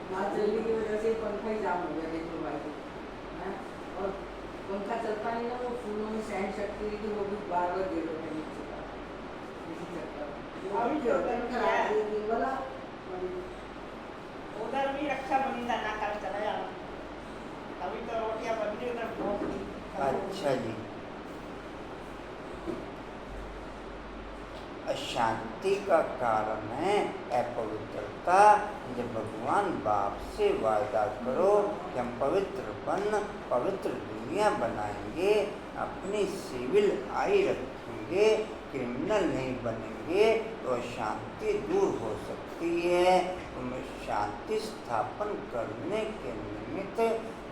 आज जल्दी की वजह से पंखा ही जाम हो गया, देख लो भाई हैं। और पंखा चलता नहीं ना, वो फूलों में सहन शक्ति थी, वो भी बार बार गिर रहे नीचे का, इसी चक्कर अभी जो है वाला उधर भी रक्षाबंधन ना कर चला जाना। अभी तो रोटियां बन रही उधर बहुत। अच्छा जी। अशांति का कारण है अपवित्रता। जब भगवान बाप से वायदा करो कि हम पवित्र बन पवित्र दुनिया बनाएंगे, अपनी सिविल आई रखेंगे, क्रिमिनल नहीं बनेंगे, तो अशांति दूर हो सकती है। तुम्हें शांति स्थापन करने के निमित्त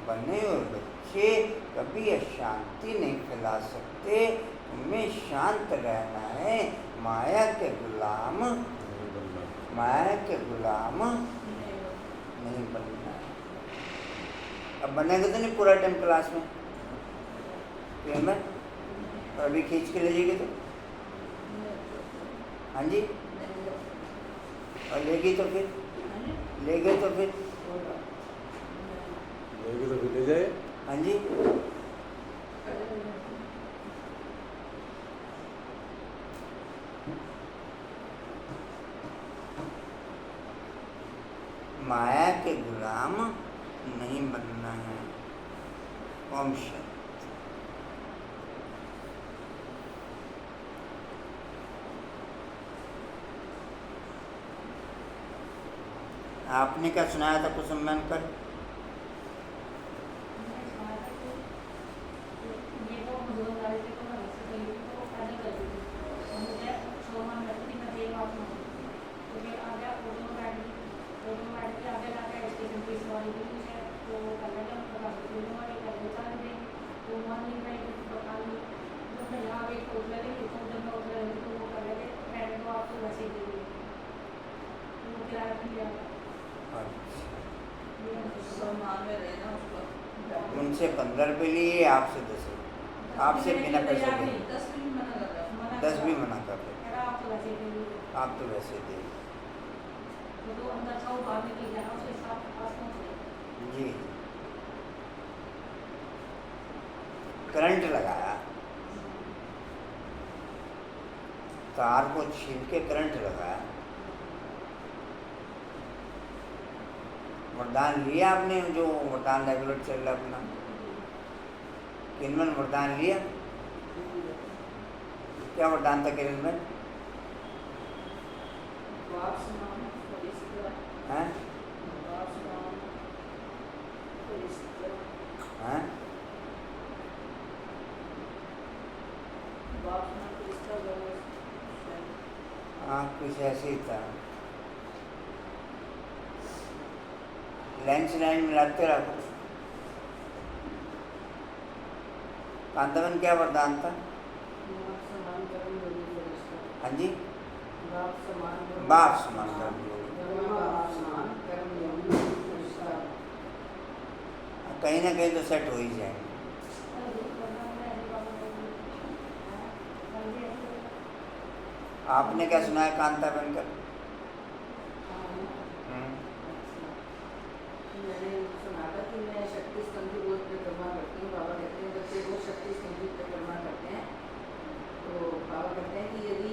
बने हुए बच्चे कभी अशांति नहीं फैला सकते। तुम्हें शांत रहना है, माया के गुलाम नहीं बनना है। अब बनेगा तो नहीं पूरा टाइम क्लास में, और अभी खींच के ले जाएगी तो हाँ जी, और ले गई तो फिर ले गए तो फिर ले जाए। हाँ जी। माया के गुलाम नहीं बनना है। ओम शांति। आपने क्या सुनाया था कुछ सम्मान कर? उनसे 15 रुपये लिए, आपसे 10 रुपये, आपसे बिना पैसे के 10 भी मना कर रहे। आप तो वैसे दे जी। करंट लगाया, तार को छील के करंट लगाया। वरदान लिया आपने, जो वरदान रेगुलर चल रहा अपना, किन्वन वरदान लिया? क्या वरदान था किन्वन? हैं? हैं? हाँ कुछ ऐसे ही था। लाइन से लाइन मिलाते रखो। कांतावन क्या वरदान था? हाँ जी, बाप समान कर्म कहीं ना कहीं तो सेट हो ही जाएंगे। आपने क्या सुनाया कांता बनकर? मैंने सुना था कि मैं शक्ति स्तंभ की रोज परिक्रमा करती हूँ। बाबा कहते हैं बच्चे रोज शक्ति स्तंभ की परिक्रमा करते हैं, तो बाबा कहते हैं कि यदि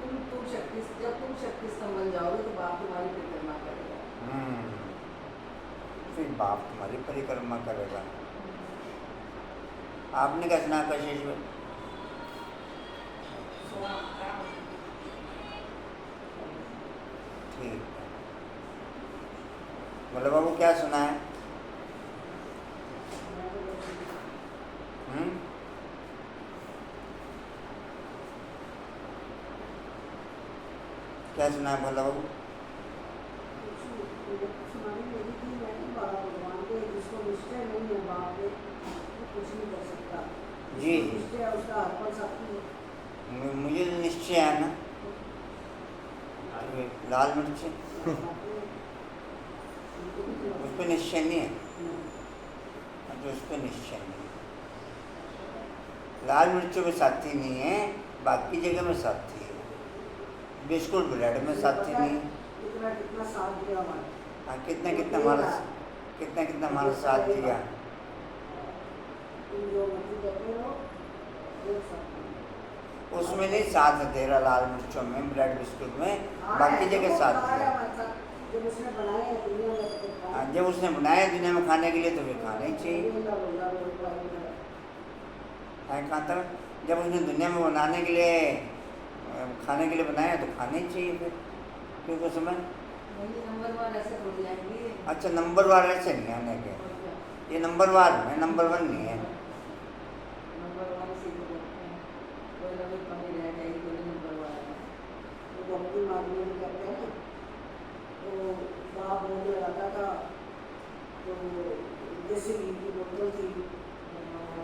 जब तुम शक्ति स्तंभ बन जाओगे तो बाप तुम्हारी परिक्रमा करेगा। फिर बाप तुम्हारी परिक्रमा करेगा। आपने क्या सुना कशिश में? ठीक, बोले बाबू क्या सुना है? क्या सुना है बोला बाबू? जी मुझे तो निश्चय है ना, लाल मिर्च उस पर निश्चय नहीं है, तो उस पर निश्चय नहीं है। लाल मिर्चों में साथी नहीं है, बाकी जगह में साथी है। बिस्कुट ब्रेड में साथी नहीं है। हाँ, कितना कितना हमारा साथ दिया। तुम जो मर्जी कहते हो वो सब। उसमें नहीं साथ है तेरा, लाल मिर्चों में, ब्रेड बिस्कुट में, बाकी जगह साथ दिया। जब उसने बनाया है दुनिया में तो हाँ, जब उसने बनाया दुनिया में खाने के लिए तो फिर खाना ही चाहिए। खातर जब उसने दुनिया में बनाने के लिए खाने के लिए बनाया तो खाने ही चाहिए फिर, क्योंकि उसमें नंबरवार ऐसे हो जाएंगे। अच्छा, नंबरवार ऐसे नहीं आने के, ये नंबरवार है, नंबर 1 नहीं है। नंबरवार से जो करते हैं कोई ना कोई कमी रह जाएगी, कोई नंबरवार है तो अपनी मांगने में करते हैं ना। तो बाप बोलने लगा था तो देसी घी की बोतल थी,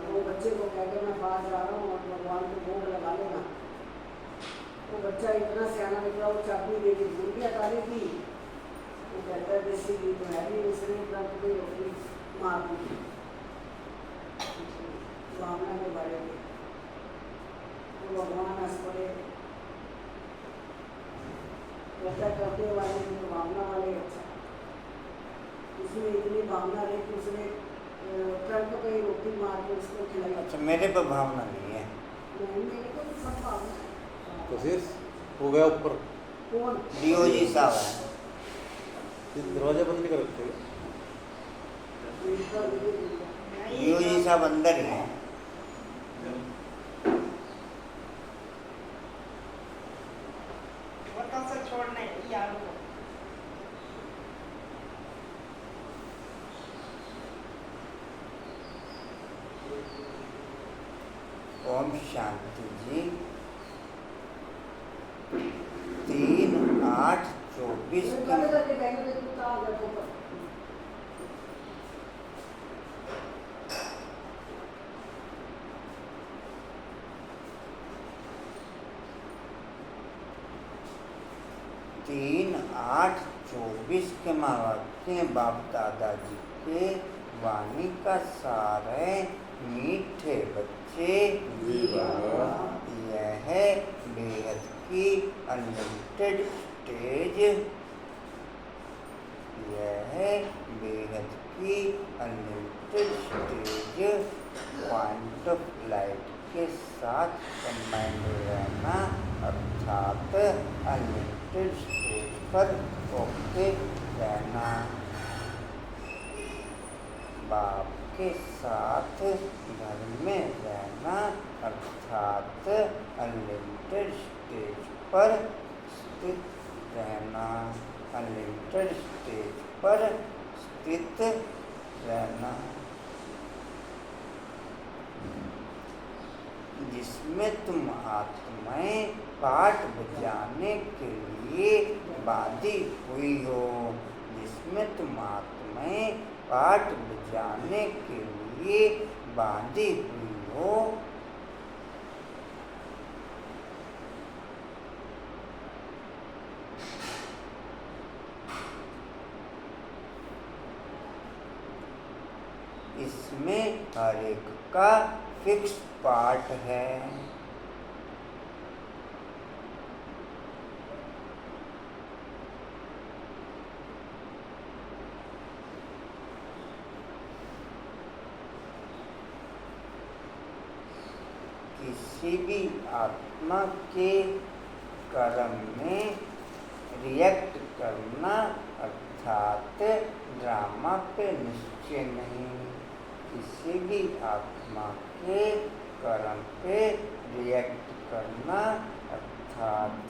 वो बच्चे को कहकर मैं बाहर जा रहा हूँ और भगवान को भोग लगा लेना। वो बच्चा इतना सियाना निकला, वो चाबी दे के भूल गया ताले की। वो कहता है देसी घी तो है नहीं, उसने तुरंत कोई रोटी मार दी भावना में बड़े थे। तो भगवान हंस पड़े, कहता करने वाले तो भावना वाले अच्छा। उसमें इतनी भावना रही कि उसने ट्रंक पे रोटी मार के उसको खिलाई। अच्छा, मेरे पर भावना नहीं है। नहीं, मेरे को तो सब भावना है। तो फिर हो गया ऊपर। कौन? डीओजी साहब है। ये दरवाजा बंद नहीं कर रखते क्या? डीओजी साहब अंदर ही है। बोतल से छोड़ने यार को। ओम शांति जी। 3/8/24 3/8/24 के महावाक्य बाप दादाजी के वाणी का सार है। मीठे बच्चे, यह है बेहद की अनलिमिटेड स्टेज, यह है बेहद की unlimited stage. Point of light के साथ कंबाइंड रहना, अर्थात अनलिमिटेड स्टेज पर ओके रहना। बाप के साथ घर में रहना, अर्थात अनलिमिटेड स्टेज पर स्थित रहना, अनलिमिटेड स्टेज पर स्थित रहना, जिसमें तुम आत्माएं पाठ बजाने के लिए बाधी हुई हो, जिसमें तुम आत्माएं पाठ बजाने के लिए बांधी हुई हो। इसमें हर एक का फिक्स पार्ट है। किसी भी आत्मा के कर्म में रिएक्ट करना, अर्थात ड्रामा पे निश्चय नहीं। किसी भी आत्मा के कर्म पे रिएक्ट करना, अर्थात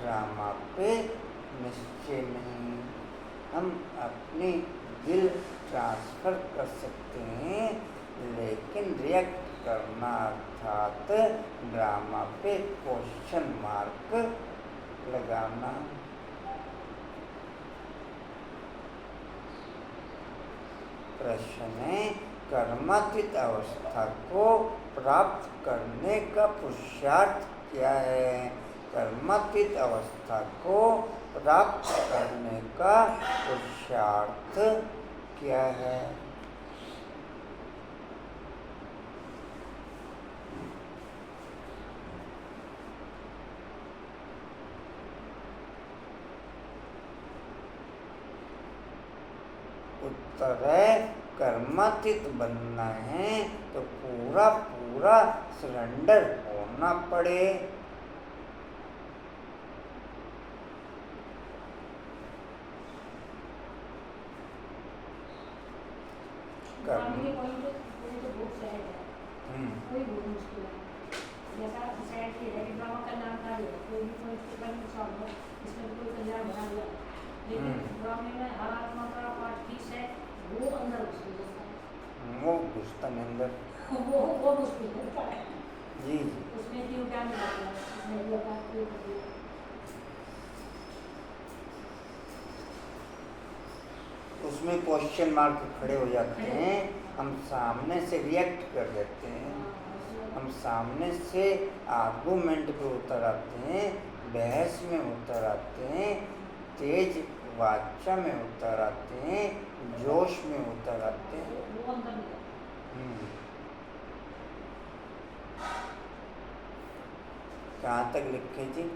ड्रामा पे निश्चय नहीं। हम अपनी दिल ट्रांसफर कर सकते हैं, लेकिन रिएक्ट करना अर्थात ड्रामा पे क्वेश्चन मार्क लगाना। प्रश्न है, कर्मातीत अवस्था को प्राप्त करने का पुरुषार्थ क्या है? कर्मातीत अवस्था को प्राप्त करने का पुरुषार्थ क्या है? उत्तर है कर्मातीत बनना है तो पूरा पूरा सरेंडर होना पड़े। कोई तो बहुत सहज है, कोई बहुत मुश्किल है। जैसा सहज की है कि ड्रामा का नाम था, कोई भी कोई इसके बारे में सॉल्व हो, इसमें तो कोई कल्याण बना हुआ है, लेकिन ड्रामे में हर आत्मा का पार्ट किस है वो अंदर घुस जाता है, वो घुसता है अंदर, वो मुश्किल होता है। जी जी। उसमें क्यों क्या मिला है, उसमें जो बात क्यों कर दिया। उसमें क्वेश्चन मार्क खड़े हो जाते हैं, हम सामने से रिएक्ट कर देते हैं, हम सामने से आर्गूमेंट पे उतर आते हैं, बहस में उतर आते हैं, तेज वाचा में उतर आते हैं, जोश में उतर आते हैं। वो अंदर मिला। कहाँ तक लिखे जी?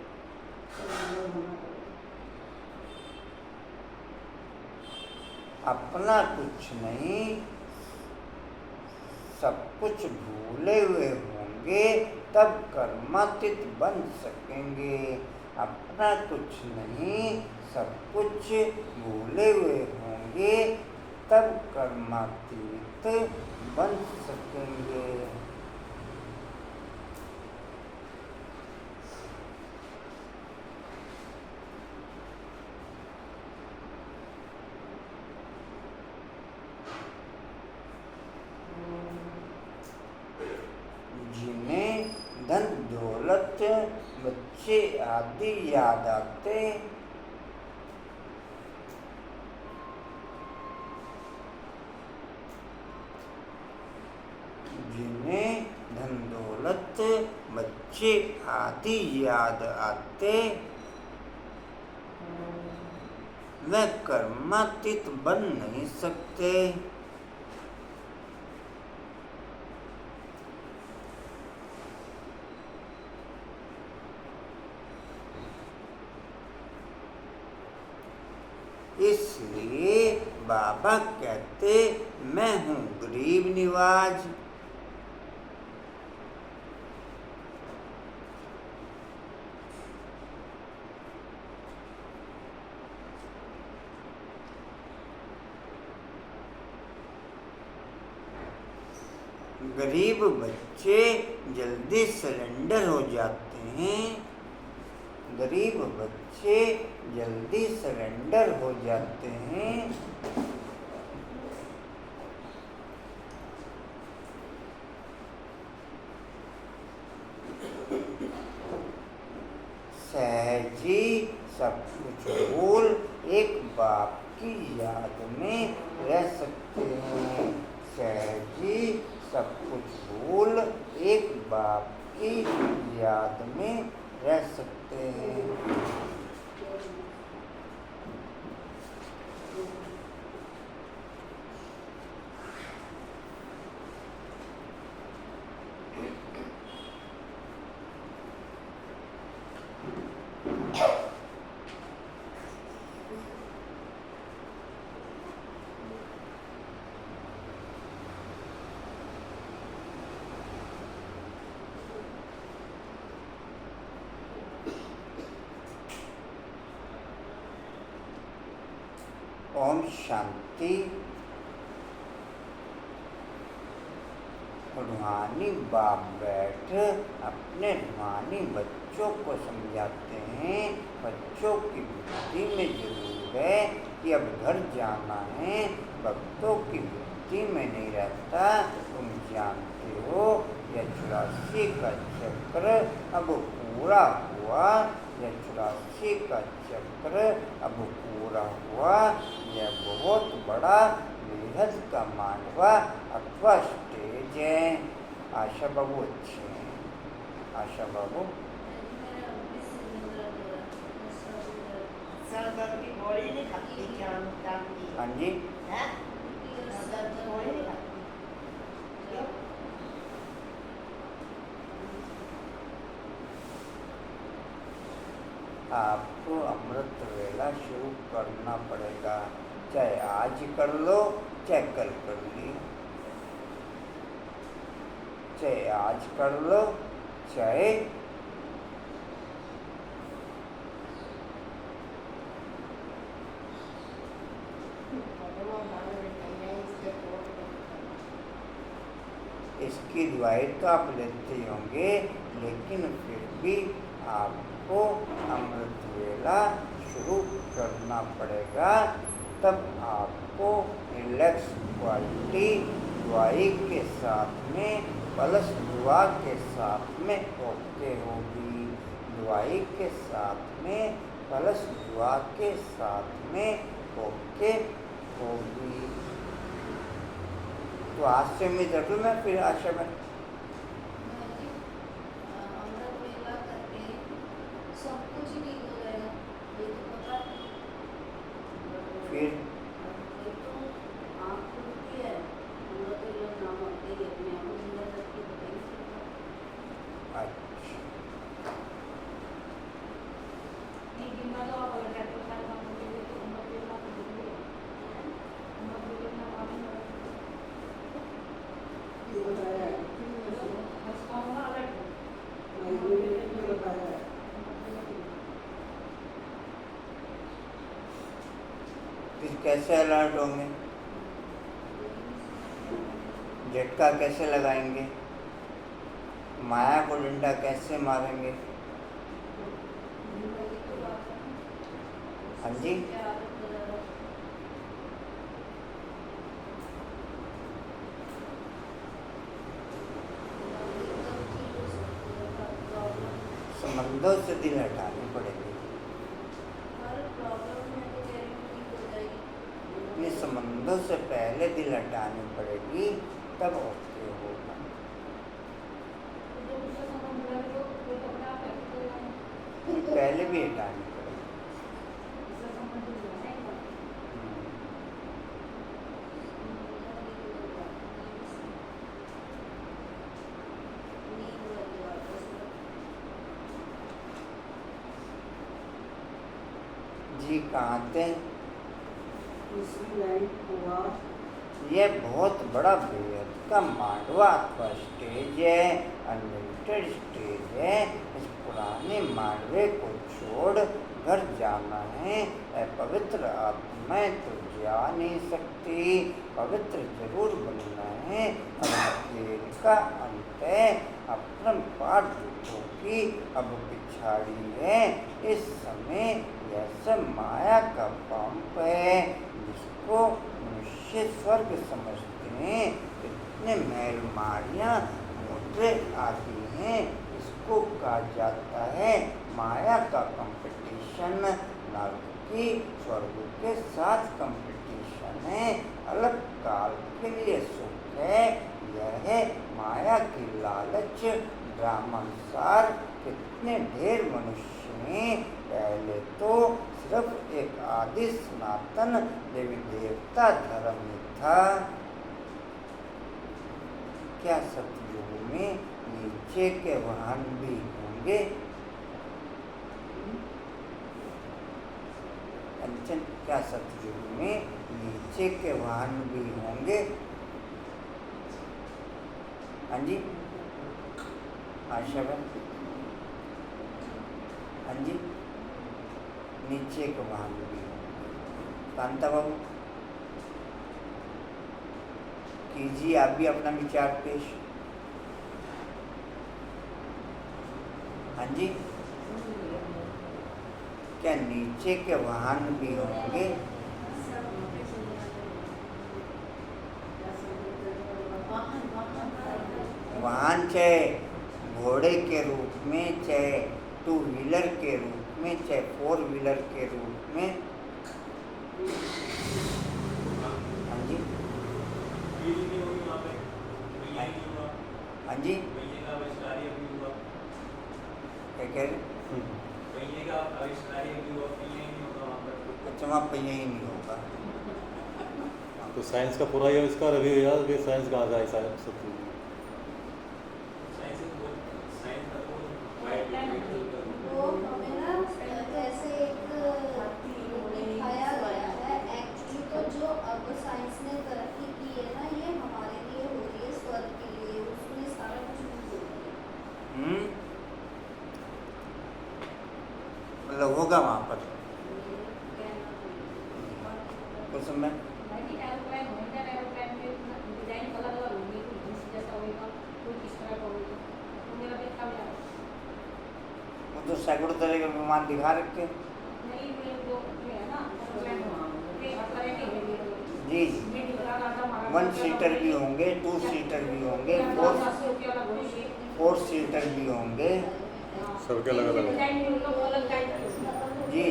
अपना कुछ नहीं, सब कुछ भूले हुए होंगे तब कर्मातीत बन सकेंगे। अपना कुछ नहीं, सब कुछ भूले हुए होंगे तब कर्मातीत बन सकेंगे। जिन्हें धन दौलत बच्चे आदि याद आते, जिन्हें धन दौलत बच्चे आदि याद आते, वह कर्मातीत बन नहीं सकते। इसलिए बाबा कहते मैं हूँ गरीब निवाज। गरीब बच्चे जल्दी सरेंडर हो जाते हैं, गरीब बच्चे जल्दी सरेंडर हो जाते हैं। सहजी सब कुछ भूल एक बाप की याद में रह सकते हैं। सहजी सब कुछ भूल एक बाप की याद में रह सकते हैं। ओम शांति। रूहानी बाप बैठ अपने रूहानी बच्चों को समझाते हैं। बच्चों की बुद्धि में जरूर है कि अब घर जाना है, भक्तों की बुद्धि में नहीं रहता। तुम जानते हो यह 84 का चक्र अब पूरा हुआ, यह 84 का चक्र अब पूरा हुआ। यह बहुत बड़ा बेहद का मानवा अथवा स्टेज है। आशा बाबू अच्छे हैं। आशा बाबू सर दर्द की गोली नहीं खाती क्या? हाँ जी, हैं? सर दर्द की गोली नहीं खाती क्यों? आप आपको अमृत वेला शुरू करना पड़ेगा, चाहे आज कर लो चाहे कल कर लियो, चाहे आज कर लो चाहे इसकी दवाई तो आप लेते ही होंगे, लेकिन फिर भी आपको अमृत वेला शुरू करना पड़ेगा, तब आपको रिलैक्स क्वालिटी दवाई के साथ में प्लस दुआ के साथ में ओके होगी, दवाई के साथ में प्लस दुआ के साथ में ओके होगी। तो आज से उम्मीद रखूँ मैं, फिर आशा में अमृत वेला करके सब कुछ ही ठीक हो जाएगा, ये तो पता है। फिर ये तो आँख खुलती है, अमृत वेला नाम आते ही अपने आप जिंदा करके बताइए। अच्छा, एक दिन बाद आप अगर डॉक्टर के साथ काम करेंगे तो अमृत वेला कर देंगे, अमृत वेला काम ये बताया है, बस कौन होगा अलग ये बताया है। फिर कैसे अलर्ट होंगे, झटका कैसे लगाएंगे, माया को डंडा कैसे मारेंगे? हाँ जी, संबंधों से दिल हटानी पड़ेगी, ये संबंधों से पहले दिल हटानी पड़ेगी, तब ओके होगा। पहले भी हटानी पड़ेगी। जी कहाँ थे? दूसरी लाइन हुआ, ये बहुत बड़ा बेहद का मांडवा अथवा स्टेज है, अनलिमिटेड स्टेज है। इस पुराने मांडवे को छोड़ घर जाना है। पवित्र आत्माएं तो जा नहीं सकती, पवित्र जरूर बनना है। अब खेल का अंत है, अपरंपार दुखों की अब पिछाड़ी है। इस समय यह सब माया का पंप है, जिसको मनुष्य स्वर्ग समझते हैं। इतने मैल मारियाँ मुद्रे आदि हैं, इसको कहा जाता है माया का कंपटीशन। नर्क की स्वर्ग के साथ कंपटीशन है। अलग काल के लिए सुख है, यह है माया की लालच। ड्रामानुसार कितने ढेर मनुष्य हैं। पहले तो सिर्फ एक आदि सनातन देवी देवता धर्म था। क्या सतयुग में नीचे के वाहन भी होंगे? कंचन, क्या सतयुग में नीचे के वाहन भी होंगे? हाँ जी, आशा बहन, हाँ जी, नीचे के वाहन भी होंगे। कांता बाबू कीजिए आप भी अपना विचार पेश। हाँ जी, क्या नीचे के वाहन भी होंगे? वाहन चाहे घोड़े के रूप में, चाहे टू व्हीलर के रूप में, चाहे फोर व्हीलर के रूप में। हाँ जी, हाँ जी, क्या कह रहे? अच्छा, वहाँ पहिया ही नहीं होगा। तो साइंस का पूरा ये इसका रिव्यू यार, कि साइंस कहाँ से आई साइंस सब चीज़। वो हमें ना जैसे आप दिखा रखे नहीं मेरे को ये है ना जी जी। 1 सीटर भी होंगे, 2 सीटर भी होंगे, 4 सीटर भी होंगे सबके अलग अलग जी।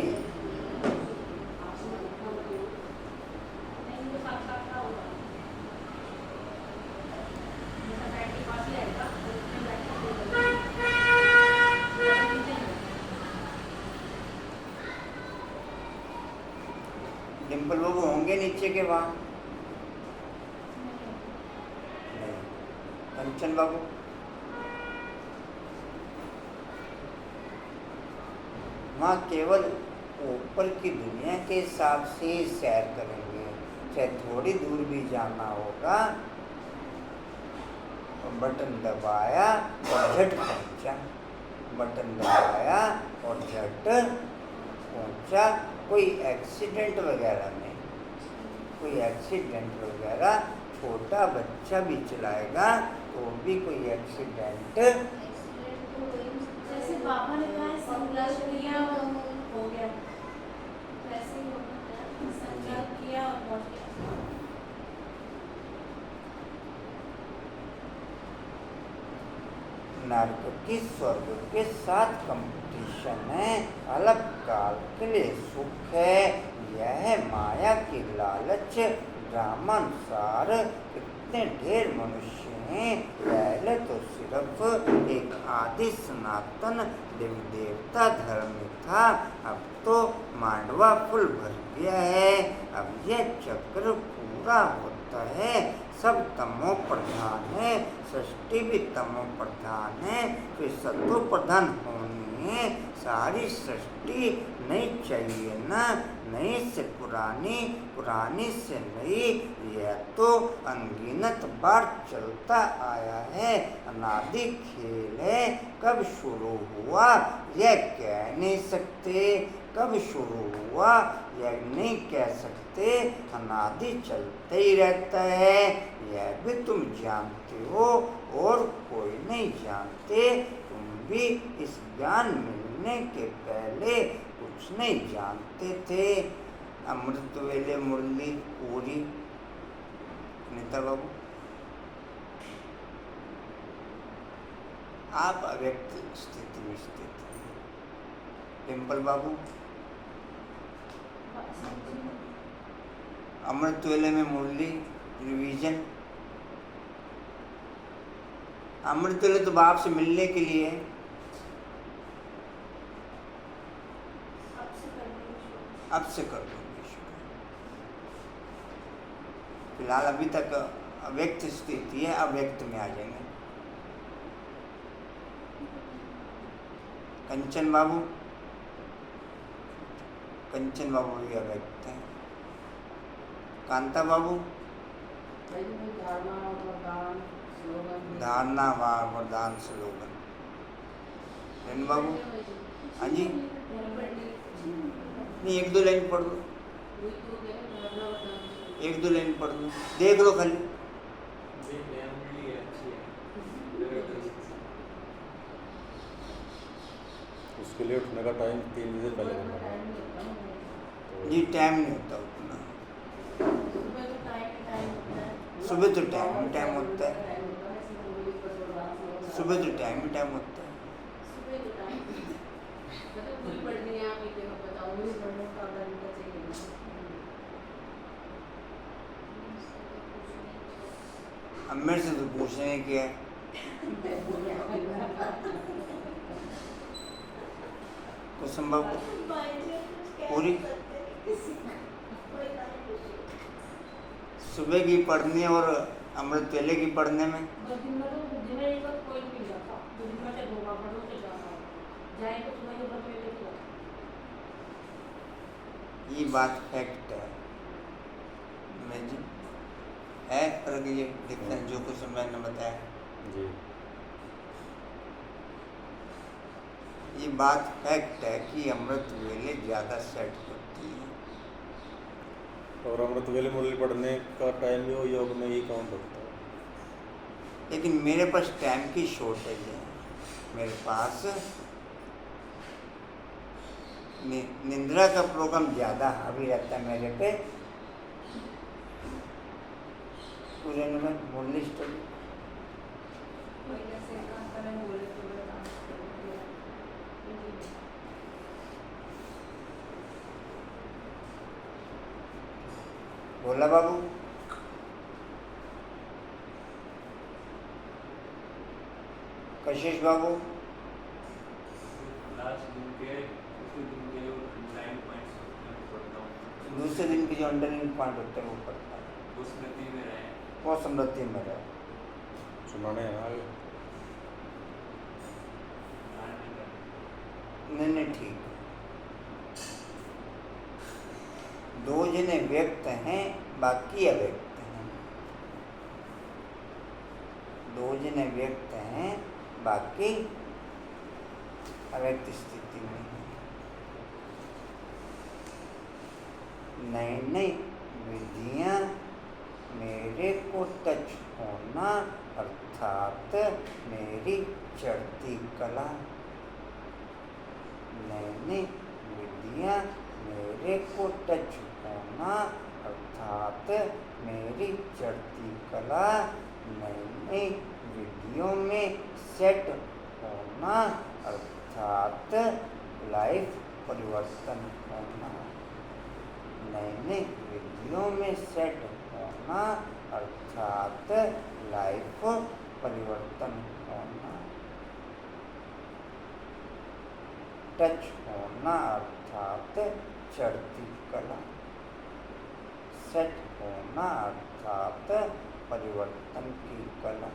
डिम्पल बाबू होंगे नीचे के वहाँ? नहीं। कंचन बाबू? वहाँ केवल ऊपर की दुनिया के हिसाब से ही सैर करेंगे, चाहे थोड़ी दूर भी जाना होगा बटन दबाया और झट पहुँचा, बटन दबाया और झट पहुँचा। कोई एक्सीडेंट वगैरह नहीं, कोई एक्सीडेंट वगैरह, छोटा बच्चा भी चलाएगा तो भी कोई एक्सीडेंट जैसे बाबा ने कहा संकल्प किया हो गया, वैसे ही होना है, संकल्प किया और हो गया। नर्क की स्वर्ग के साथ कंपटीशन है, अलग काल के लिए सुख है। यह माया की लालच ड्रामानुसार कितने ढेर मनुष्य हैं। पहले तो सिर्फ एक आदि सनातन देवी देवता धर्म था, अब तो मांडवा फुल भर गया है। अब यह चक्र पूरा होता है, सब तमो प्रधान है, सृष्टि भी तमो प्रधान है, फिर सत्व प्रधान होनी है। सारी सृष्टि नई चाहिए ना, नई से पुरानी, पुरानी से नई, यह तो अनगिनत बार चलता आया है। अनादि खेल है, कब शुरू हुआ यह कह नहीं सकते, कब शुरू हुआ यह नहीं कह सकते, अनादि चलते ही रहता है। यह भी तुम जानते हो और कोई नहीं जानते। तुम भी इस ज्ञान मिलने के पहले कुछ नहीं जानते थे। अमृत वेले मुरली पूरी। नीता बाबू, आप अव्यक्त स्थिति में स्थित हैं। डिम्पल बाबू, अमृत वेले में मुरली रिवीजन। अमृत वेले तो बाप से मिलने के लिए है, अब से कर देंगे शुरू। फिलहाल अभी तक अव्यक्त स्थिति है, अव्यक्त में आ जाएंगे। कंचन बाबू, कंचन बाबू भी अव्यक्त हैं। कांता बाबू, धारणा वार वरदान स्लोगन। रेणु बाबू, हाँ जी, नहीं 1-2 लाइन पढ़ दो, 1-2 लाइन पढ़ दो, देख लो खाली। उसके लिए उठने का टाइम 3 बजे पहले करना है। जी टाइम नहीं होता उतना, सुबह तो टाइम होता है, सुबह तो टाइम होता है। अब मेरे से तो पूछने की है। कुसुम बाबू पूरी सुबह की पढ़नी है और अमृत वेले की पढ़ने में ये बात फैक्ट है मैं जी है, पर ये देखते हैं जो कुछ मैंने बताया जी। ये बात फैक्ट है कि अमृत वेले ज़्यादा सेट होती है। और अमृत वेले मुरली पढ़ने का टाइम भी वो योग में ही काउंट होता है। लेकिन मेरे पास टाइम की शॉर्टेज है, मेरे पास निंद्रा का प्रोग्राम ज़्यादा हावी रहता है मेरे पे। पूरे में बोल स्टोरी बोला बाबू। कशिश बाबू दूसरे दिन के जो अंडरलाइन पॉइंट होते हैं वो पढ़ता है, वो स्मृति में रहे। सुनाने हैं आगे। नहीं ठीक। दो जने व्यक्त हैं, बाकी अव्यक्त हैं। दो जने व्यक्त हैं, बाकी अव्यक्त स्थिति में है। नई नई विधियाँ मेरे को टच होना अर्थात मेरी चढ़ती कला। नई नई विधियाँ मेरे को टच होना अर्थात मेरी चढ़ती कला। नई नई विधियों में सेट होना अर्थात लाइफ परिवर्तन होना। नई नई विधियों में सेट होना अर्थात लाइफ परिवर्तन होना। टच होना अर्थात चढ़ती कला। सेट होना अर्थात परिवर्तन की कला।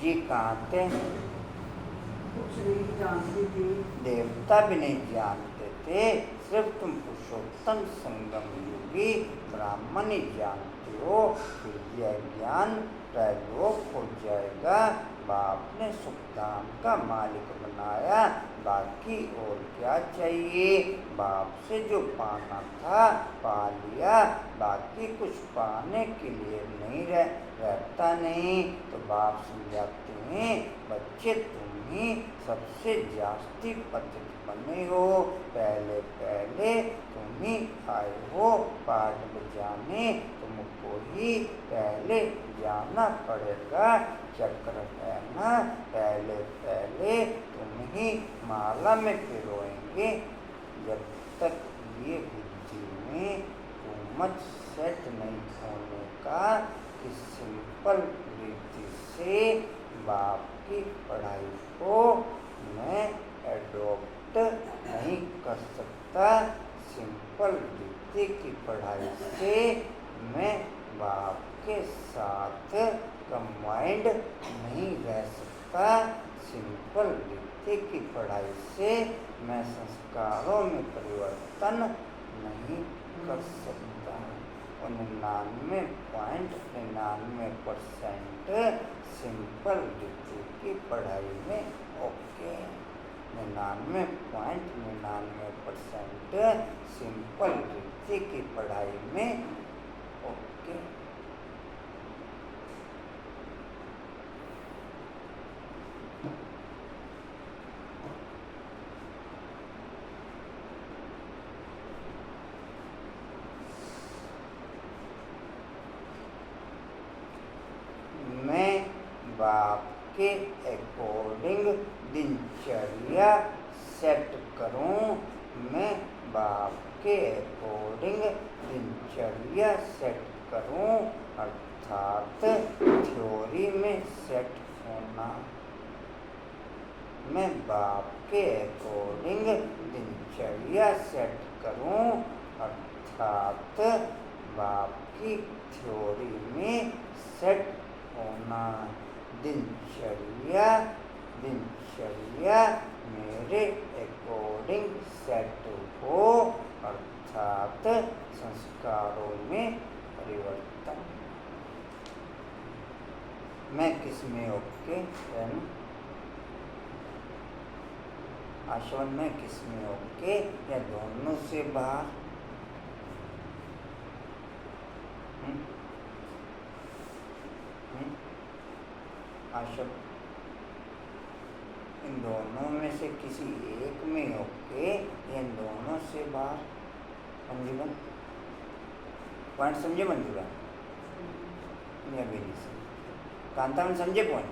जी कहाँ थे? कुछ नहीं जानती थी। देवता भी नहीं जानते थे, सिर्फ तुम पुरुषोत्तम संगम योगी ब्राह्मण ही जानते हो। फिर यह ज्ञान त्रैलोक हो जाएगा। बाप ने सुखधाम का मालिक बनाया, बाकी और क्या चाहिए। बाप से जो पाना था पा लिया, बाकी कुछ पाने के लिए नहीं रहता नहीं। तो बाप समझाते हैं, बच्चे तुम ही सबसे जास्ती पतित बने हो। पहले पहले तुम ही आए हो पाठ बजाने, तुमको ही पहले जाना पड़ेगा। चक्र है ना, पहले पहले तुम ही माला में पिरोएंगे। जब तक ये बुद्धि में मत सेट नहीं होने का कि सिंपल रीति से बाप की पढ़ाई को मैं एडॉप्ट नहीं कर सकता। सिंपल रीति की पढ़ाई से मैं बाप के साथ कंबाइंड नहीं रह सकता। सिंपल रीति की पढ़ाई से मैं संस्कारों में परिवर्तन नहीं कर सकता। और 99.99% सिंपल रीति की पढ़ाई में ओके। 99.99% सिंपल रीति की पढ़ाई में ओके। मैं बाप के अकॉर्डिंग दिनचर्या सेट करूं। मैं बाप के अकॉर्डिंग दिनचर्या सेट करूं अर्थात थ्योरी में सेट होना। मैं बाप के अकॉर्डिंग दिनचर्या सेट करूं अर्थात बाप की थ्योरी में सेट होना। दिनचर्या मेरे अकॉर्डिंग सेट हो अर्थात संस्कारों में परिवर्तन। मैं किस में ओके रहूं? आश्रम में किस में ओके या दोनों से बाहर? आशब इन दोनों में से किसी एक में होके इन दोनों से बाहर। मंजूबन पॉइंट समझे? मंजूबन या भी नहीं समझे? कांतावन समझे पॉइंट?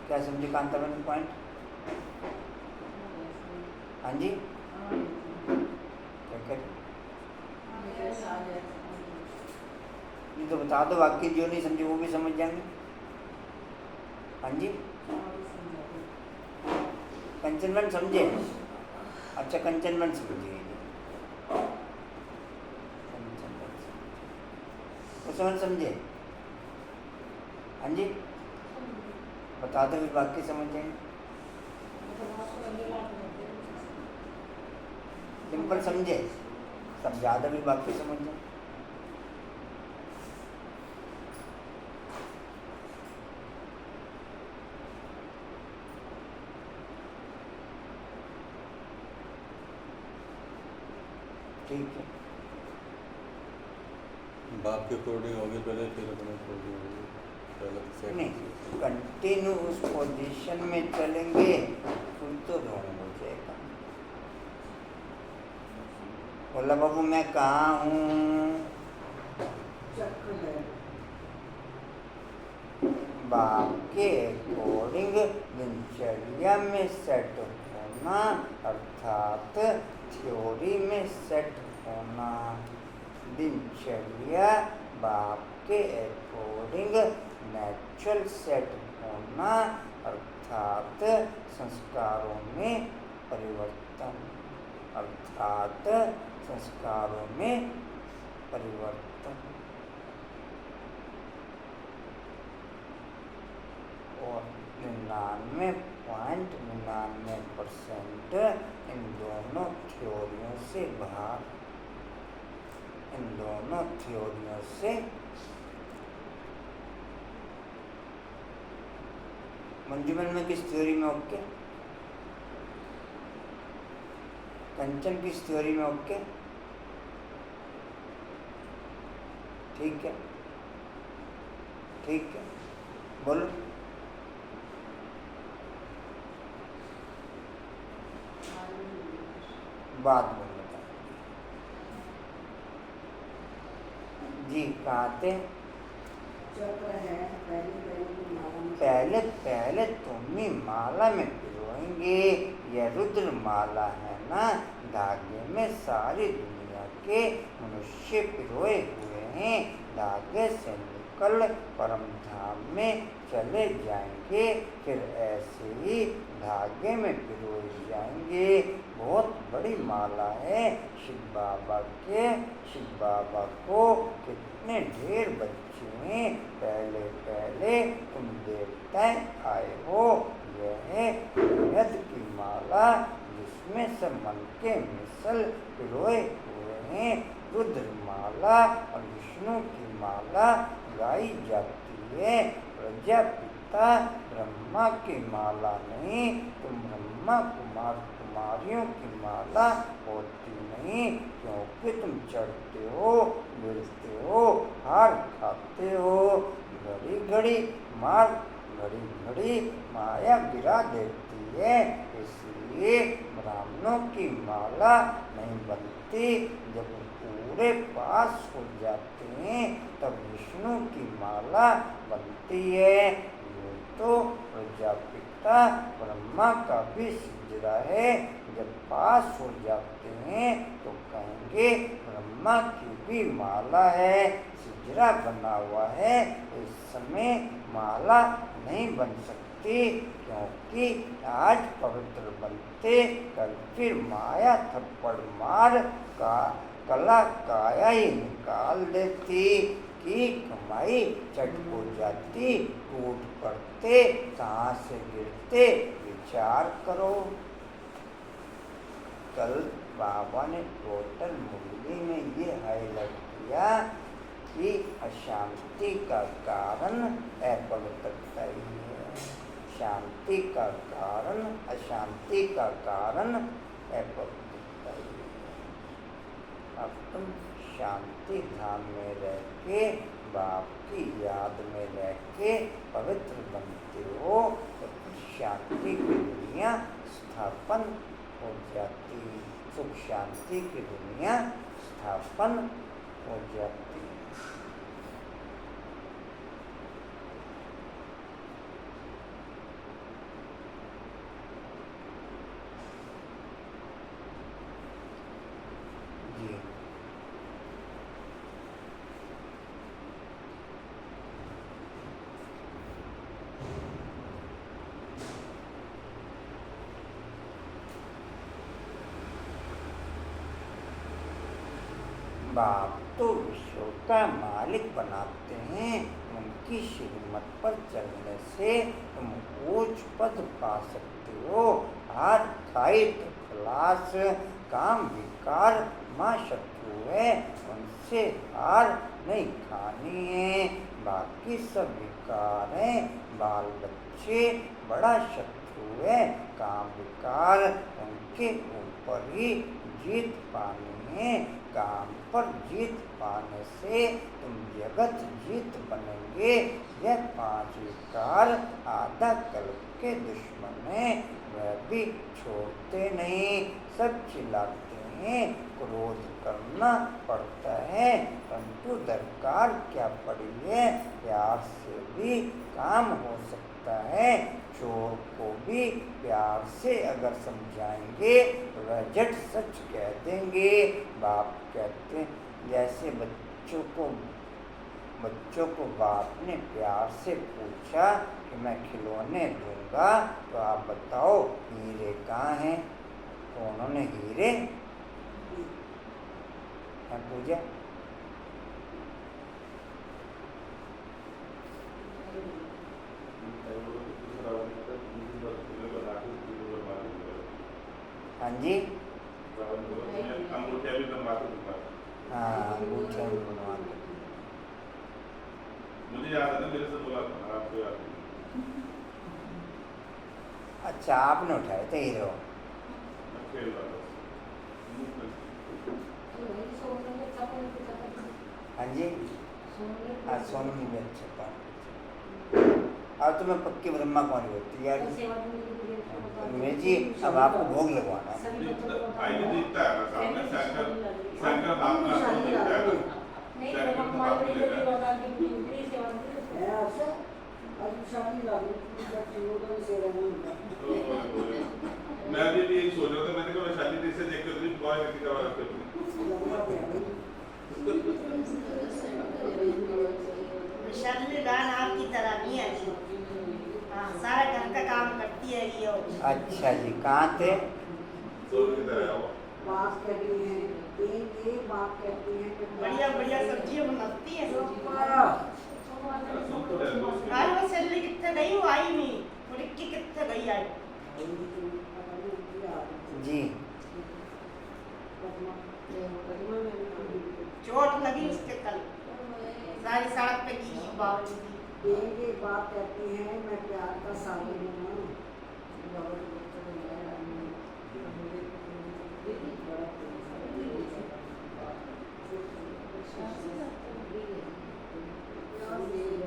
क्या समझे कांतावन पॉइंट? हाँ जी, क्या करें? ये तो बता दो, बाकी जो नहीं समझे वो भी समझ जाएंगे। हाँ जी, कंचनवन समझे? अच्छा, कंचनवन समझिए। कंचनवन समझे? हाँ जी, बता दो फिर बाकी समझ जाएंगे। सिंपल समझे, सब ज़्यादा भी बाकी समझ जाए। ठीक है, बाप के अकॉर्डिंग होगी पहले, फिर अपने अकॉर्डिंग होगी। पहले तो सेट नहीं, कंटिन्यू उस पोजीशन में चलेंगे फिर तो रॉन्ग हो जाएगा। बोला बाबू मैं कहाँ हूँ? चक्र है। बाप के अकॉर्डिंग दिनचर्या में सेट होना, अर्थात थ्योरी में सेट होना। दिनचर्या बाप के अकॉर्डिंग नेचुरल सेट होना, अर्थात संस्कारों में परिवर्तन, अर्थात संस्कारों में परिवर्तन। और 99.99% इन दोनों थ्योरियों से बाहर, इन दोनों थ्योरियों से मंजूमन में किस थ्योरी में ओके? कंचन किस थ्योरी में ओके? ठीक है, ठीक है, बोलो। बात बोल जी, कहाँ थे? चक्र है, पहले पहले तुम ही माला में पिरोएंगे। यह रुद्र माला है ना, धागे में सारी दुनिया के मनुष्य पिरोए हुए हैं। धागे से निकल परम धाम में चले जाएंगे, फिर ऐसे ही धागे में पिरोए जाएंगे। बहुत बड़ी माला है शिव बाबा के। शिव बाबा को कितने ढेर बच्चे हैं। पहले पहले तुम देवता आए हो। यह है वेद की माला, जिसमें सब मन के मिसल पिरोए हुए हैं। रुद्र माला और विष्णु की माला गाई जाती है। प्रजापिता ब्रह्मा की माला नहीं, तुम ब्रह्मा कुमार कुमारियों की माला होती नहीं, क्योंकि तुम चढ़ते हो, गिरते हो, हार खाते हो। घड़ी घड़ी मार, घड़ी घड़ी माया गिरा देती है। इसलिए ब्राह्मणों की माला नहीं बनती। जब पूरे पास हो जाते हैं तब विष्णु की माला बनती है। ये तो प्रजापिता ब्रह्मा का भी सिजरा है। जब पास हो जाते हैं तो कहेंगे ब्रह्मा की भी माला है, सिजरा बना हुआ है। इस समय माला नहीं बन सकती, क्योंकि आज पवित्र बनते कल फिर माया थप्पड़ मार का कला काया ही निकाल देती की कमाई चट हो जाती। टूट पड़ते, कहाँ से गिरते, विचार करो। कल बाबा ने टोटल मुरली में ये हाईलाइट किया कि अशांति का कारण अपवित्रता ही है। शांति का कारण, अशांति का कारण अपवित्रता ही है। अब तुम शांति धाम में रह के, बाप की याद में रह के पवित्र बनते हो तो शांति की दुनिया स्थापन हो जाती, सुख शांति की दुनिया स्थापन हो जाती। जी बाप तो विश्व का मालिक बनाते हैं, उनकी श्रीमत पर चलने से तुम ऊंच पद पा सकते हो। हाथ खाए तो खलास, काम विकार माँ शत्रु है, उनसे हार नहीं खानी है। बाकी सब विकार हैं, बाल बच्चे बड़ा शत्रु है, काम विकार उनके ऊपर ही जीत पानी है। काम पर जीत पाने से तुम जगत जीत बनेंगे। यह 5 विकार आधा कल्प के दुश्मन हैं, वह भी छोड़ते नहीं, सब चिल्लाते हैं। क्रोध करना पड़ता है, परंतु दरकार क्या पड़ी है, प्यार से भी काम हो सकता है। चोर को भी प्यार से अगर समझाएंगे तो वह झट सच कह देंगे। बाप कहते हैं, जैसे बच्चों को बाप ने प्यार से पूछा कि मैं खिलौने दूंगा तो आप बताओ हीरे कहाँ हैं, तो उन्होंने हीरे पूछा। हाँ जी, अंगूठिया भी बनवा के दूंगा। हाँ अंगूठिया भी बनवा के। मुझे याद है ना, मेरे से बोला था, आपको याद है? अच्छा आपने उठाए थे हीरो। मैं खेल रहा था। हाँ जी, हाँ सोनू भी अच्छा था। अब तो मैं पक्की ब्रह्मा कौन होती यार मेरी जी। अब आपको भोग लगवाना है। आईने दिखता है ना सामने, शंकर बाप का तो दिखता है ना, शंकर तो बाप ले रहा है। मैं भी यही सोच रहा था, मैंने कहा मैं शादी से देख कर भी बॉय व्यक्ति का वाला करती विशाली गान आपकी तरह नहीं है जी। हाँ, सारा घर का काम करती है ये। अच्छा जी, कहाँ थे? सोने की तरह वो बाप कहती हैं, ये बाप कहती हैं कि बढ़िया बढ़िया सब्जियां बनाती है। सुन तो रहे हो उसमें। आज वो सैलरी कितने गई, वो आई नहीं, वो रिक्की कितने गई आई। जी चोट लगी उसके कल, सारी सड़क पे की बावजूद। ये बात कहती हैं मैं प्यार का सागर हूँ।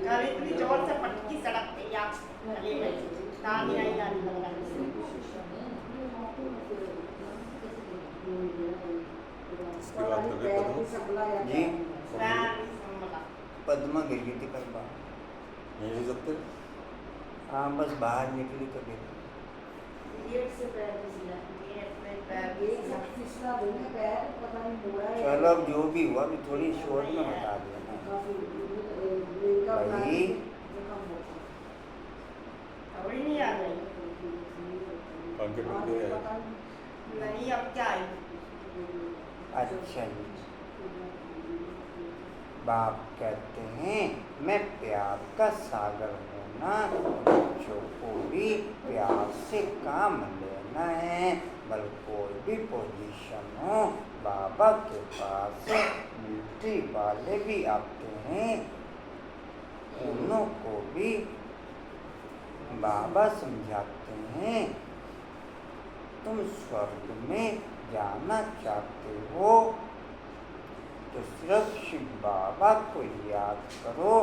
कल इतनी जोर से पटकी सड़क पे या गले में, तानी आई जाने लगा। इसकी बात कर रहे पद्मा। जी सारी संभला। पद्मा गिर गई थी कल बाहर। यही सकते हाँ बस बाहर निकली तो गिर गई। गेट से पैर फिसला, गेट में पैर फिसला। चलो अब जो भी हुआ अभी थोड़ी शॉर्ट में बता दिया ना भाई। थोड़ी नहीं आ गई। पंखे टूट गए। नहीं, अब क्या आई। अच्छा जी, बाप कहते हैं मैं प्यार का सागर हूँ ना, बच्चों को भी प्यार से काम लेना है। बल कोई भी पोजीशन हो, बाबा के पास मिलिट्री वाले भी आते हैं, उन्हों को भी बाबा समझाते हैं तुम स्वर्ग में जाना चाहते हो तो सिर्फ शिव बाबा को याद करो।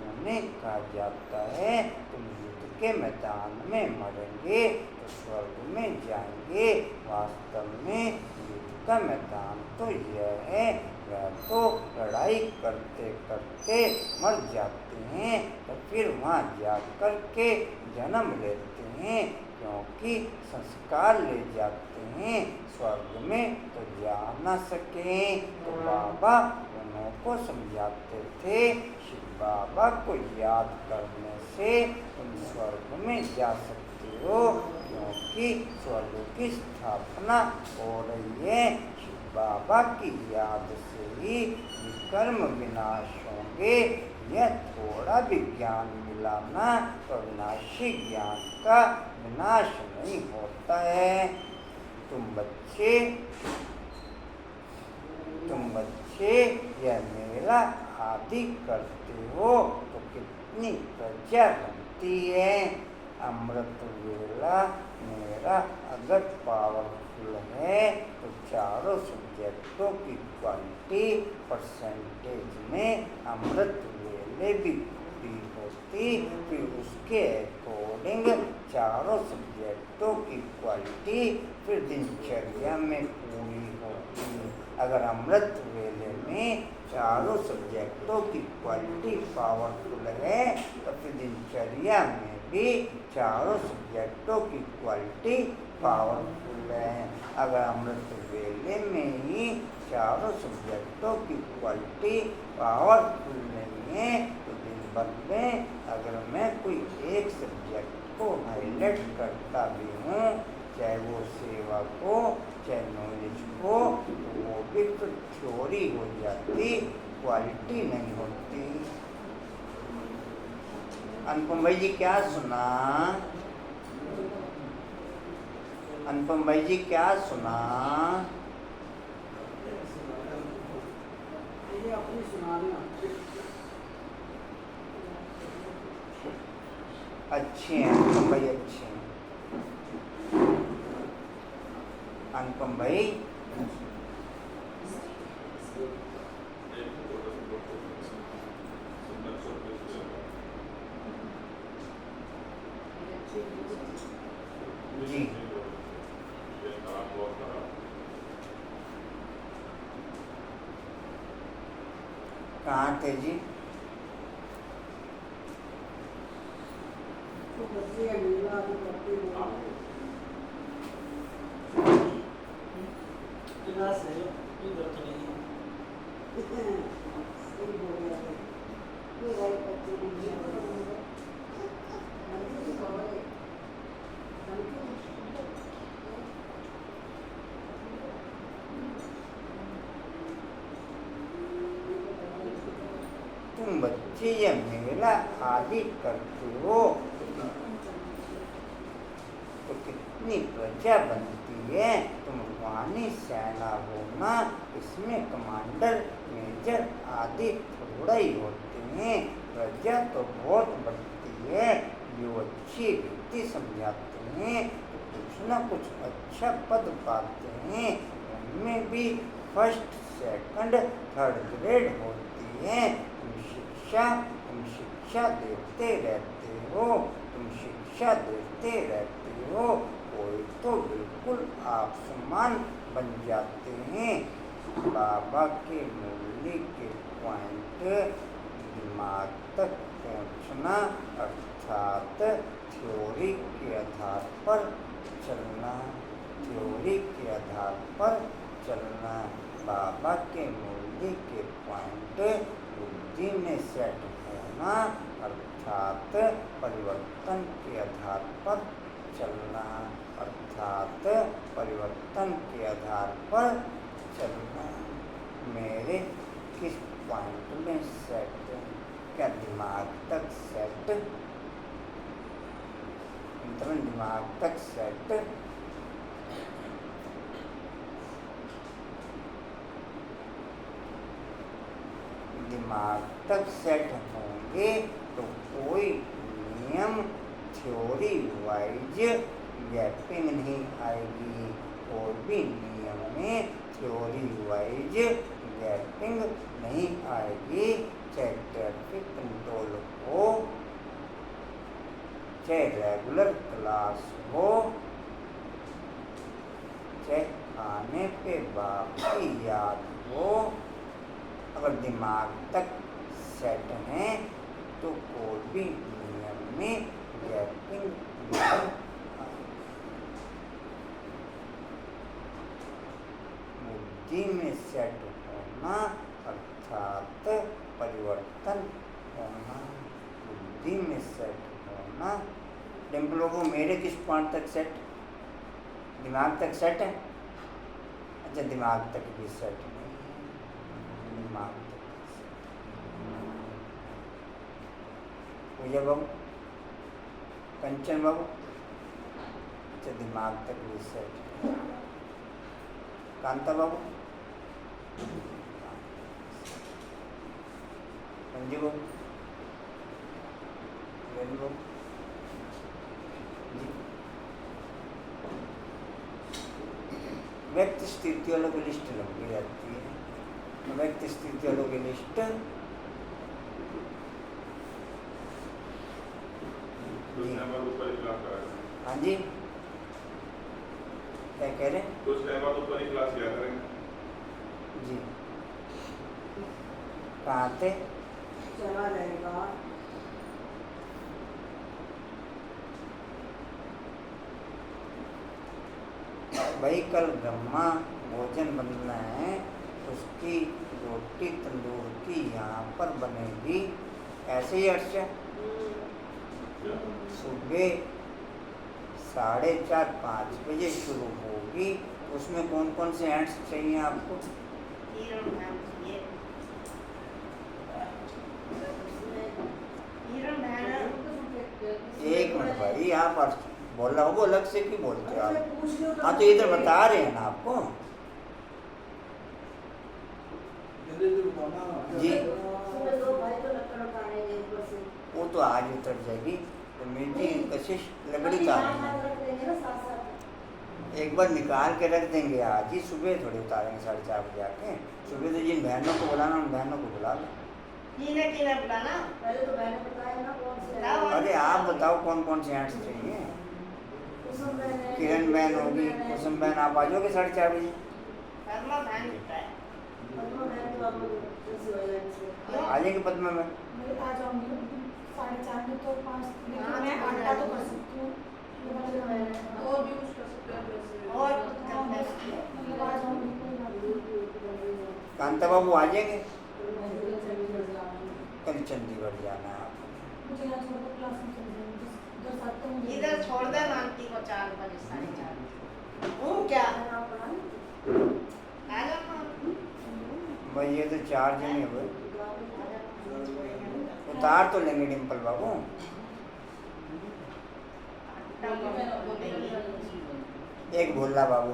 उन्हें कहा जाता है तुम युद्ध के मैदान में मरेंगे तो स्वर्ग में जाएंगे। वास्तव में युद्ध का मैदान तो यह है, वह तो लड़ाई करते करते मर जाते हैं तो फिर वहाँ जा कर के जन्म लेते हैं, क्योंकि संस्कार ले जाते हैं। स्वर्ग में तो जा न सके तो बाबा उनको समझाते थे शिव बाबा को याद करने से तुम स्वर्ग में जा सकते हो, क्योंकि स्वर्ग की स्थापना हो रही है। शिव बाबा की याद से ही विकर्म विनाश होंगे। यह थोड़ा भी ज्ञान मिलाना तो विनाशी ज्ञान का विनाश नहीं होता है। तुम बच्चे यह मेरा आदि करते हो तो कितनी प्रजा बनती है। अमृत वेला मेरा अगर पावरफुल है तो चारों सब्जेक्टों की क्वालिटी परसेंटेज में अमृत वेले भी पूरी होती, फिर उसके अकॉर्डिंग चारों सब्जेक्टों की क्वालिटी फिर दिनचर्या में पूरी होती। अगर अमृत वेले में चारों सब्जेक्टों की क्वालिटी पावरफुल है तो फिर दिनचर्या में भी चारों सब्जेक्टों की क्वालिटी पावरफुल है। अगर अमृत वेले में ही चारों सब्जेक्टों की क्वालिटी पावरफुल नहीं है तो दिन भर में अगर मैं कोई एक सब्जेक्ट को हाईलाइट करता भी हूँ, चाहे वो सेवा को चाहे नॉलेज को, तो वो भी तो थ्योरी हो जाती, क्वालिटी नहीं होती। अनुपम भाई जी क्या सुना? अनुपम भाई जी क्या सुना? ये अपनी सुनाना अच्छे हैं अनुपम भाई, अच्छे हैं अनुपम भाई। जी कहाँ थे जी? तो बच्चे मिलना भी करते हो क्लास है कोई बात नहीं सही हो गया है। ये भाई बच्चे भी नहीं होंगे हमको तो खबर है तुम बच्चे यह मेला आदि करते हो तो कितनी प्रजा बनती है। तुम रूहानी सेना हो ना, इसमें कमांडर मेजर आदि थोड़ा ही होते हैं। प्रजा तो बहुत बढ़ती है। जो अच्छी रीति समझाते हैं तो कुछ न कुछ अच्छा पद पाते हैं। उनमें भी फर्स्ट सेकंड थर्ड ग्रेड होती है। तुम शिक्षा देते रहते हो, तुम शिक्षा देते रहते हो, कोई तो बिल्कुल आसमान बन जाते हैं। बाबा के मूल्य के पॉइंट दिमाग तक पहुंचना अर्थात थ्योरी के आधार पर चलना, थ्योरी के आधार पर चलना। बाबा के मूल्य के पॉइंट बुद्धि में सेट होना अर्थात परिवर्तन के आधार पर चलना, अर्थात परिवर्तन के आधार पर चलना। मेरे किस पॉइंट में सेट? क्या दिमाग तक सेट? दिमाग तक सेट? दिमाग तक सेट होंगे तो कोई नियम थ्योरी वाइज गैपिंग नहीं आएगी। कोई भी नियम में थ्योरी वाइज गैपिंग नहीं आएगी, चाहे ट्रैफिक कंट्रोल हो, चाहे रेगुलर क्लास हो, चाहे खाने पे बाप की याद हो, अगर दिमाग तक सेट है तो कोई भी नियम में गैपिंग नहीं आएगी। बुद्धि में सेट होना अर्थात परिवर्तन होना, बुद्धि में सेट होना। डिम्पलों को मेरे किस पॉइंट तक सेट, दिमाग तक सेट है? अच्छा, दिमाग तक भी सेट नहीं, दिमाग तक पूजा बाबू, कंचन बाबू, अच्छा दिमाग तक भी सेट है। कांता बाबू, संजीव बाबू, रेणु बाबू जी। व्यक्ति स्थिति वालों की लिस्ट लंबी रहती है। व्यक्ति स्थिति वालों की लिस्ट हाँ जी, क्या कह रहे हैं? कुछ टाइम बाद ऊपर ही क्लास किया करेंगे जी। कहाँ थे? चला जाएगा। भाई कल ब्रह्मा भोजन बनना है, उसकी रोटी तंदूर की यहाँ पर बनेगी, ऐसे ही अर्चा सुबह 4:30-5 बजे शुरू होगी। उसमें कौन कौन से हैंड्स चाहिए आपको? एक मिनट भाई, आप बोल रहा हो अलग से क्यों बोलते हो आप? हाँ तो इधर बता रहे हैं ना आपको जी। वो तो आज उतर जाएगी, तो मेरी कशिश लकड़ी का एक बार निकाल के रख देंगे, आज ही सुबह थोड़ी उतारेंगे 4:30 बजे आके। सुबह तो जिन बहनों को बुलाना उन बहनों को बुला लो। बुलाना पहले तो मैंने बताया ना कौन से। अरे आप बताओ कौन कौन से हैंड्स चाहिए? किरण बहन होगी, कुसुम बहन, आप आ जाओगे 4:30 बजे? आ जाएंगे पद्मा में? मैं आ जाऊंगी 4:30 में, तो 5 मैं 8 तो कर सकती हूँ। और भी कुछ कर सकते हैं वैसे। और मतलब आ जाऊंगी, कोई बात नहीं। कांता बाबू आ जाएंगे? कल चंडीगढ़ जाना है आपको। मुझे यहाँ छोड़ कर क्लास में चले जाऊंगी, 10 7 तो मुझे इधर छोड़ दे आंटी को 4 बजे 4:30। वो क्या आ जाओ भाई ये तो 4 जने हुए, उतार तो लेंगे डिम्पल बाबू। एक भोला बाबू,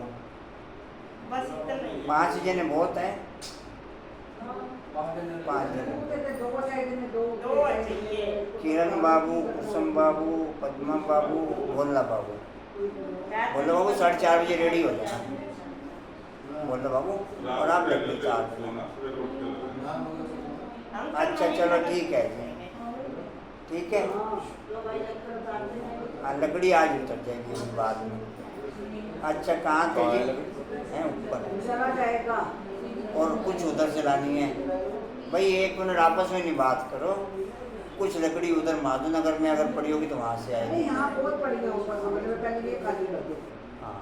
बस इतना ही। 5 जने बहुत हैं, 5 जने। दो चाहिए। किरण बाबू, कुसुम बाबू, पद्मा बाबू, भोला बाबू। भोला बाबू 4:30 बजे रेडी हो जाना। भोला बाबू और आप लकड़ी चार। अच्छा चलो ठीक है जी, ठीक है। हाँ लकड़ी आज उतर जाएगी बाद में। अच्छा कहाँ थे जी? हैं ऊपर। चला जाएगा। और कुछ उधर से लानी है भाई, 1 मिनट आपस में नहीं बात करो। कुछ लकड़ी उधर माधोनगर में अगर पड़ी होगी तो वहाँ से आएगी। यहाँ बहुत पड़ी है ऊपर, समझ में पहले ये खाली कर दो। हाँ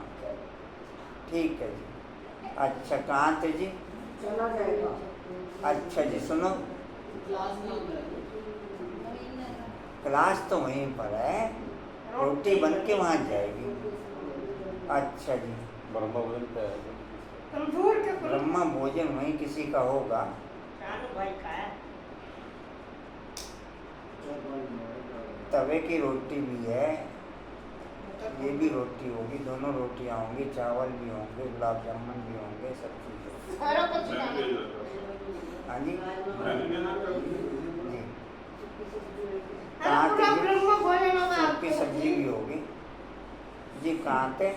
ठीक है जी। अच्छा कहाँ थे जी? चला जाएगा। अच्छा जी सुनो, क्लास तो वहीं पर है, रोटी बन के वहाँ जाएगी। अच्छा जी। ब्रह्मा भोजन क्या है? तंदूर के ब्रह्मा भोजन वहीं किसी का होगा। चालू भाई का है। तवे की रोटी भी है, ये भी रोटी होगी, दोनों रोटियां होंगी, चावल भी होंगे, गुलाब जामुन भी होंगे, सब चीज़। सारा कुछ हाँ जी जी। पूरा ब्रह्म भोजन होगा सूप की सब्जी भी होगी जी। कहाँ थे?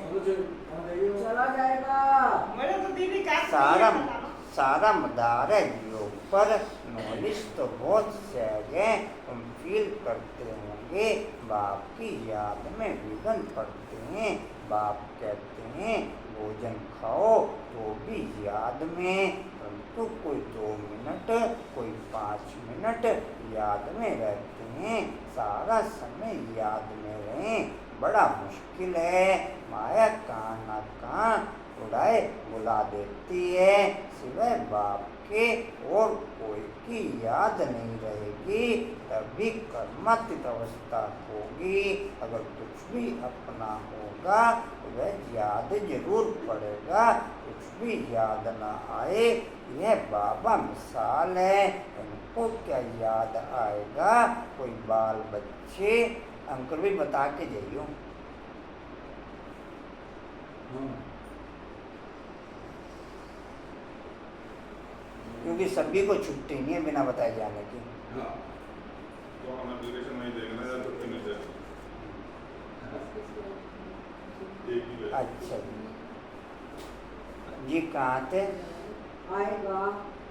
चला जाएगा। मेरे तो दीदी का सारा मदार है योग पर। नॉलेज तो बहुत सहज है, तुम फील करते होंगे बाप की याद में विघन पड़ते हैं। बाप कहते हैं भोजन खाओ तो भी याद में, परंतु कोई 2 मिनट कोई 5 मिनट याद में रहते हैं, सारा समय याद में रहें बड़ा मुश्किल है। माया कहाँ न कहाँ उड़ाए बुला देती है, सिवाय बाप के और कोई की याद नहीं रहेगी, तभी कर्मातीत अवस्था होगी। अगर कुछ भी अपना होगा तो वह याद जरूर पड़ेगा, कुछ भी याद ना आए यह बाबा मिसाल है। इनको क्या याद आएगा? कोई बाल बच्चे, अंकल भी बता के जाइयो। क्योंकि सभी को छुट्टी नहीं है बिना बताए जाने की। हाँ, तो हम एप्लीकेशन नहीं देंगे ना यार, छुट्टी नहीं देंगे। एक ही अच्छा जी, कहाँ थे? आएगा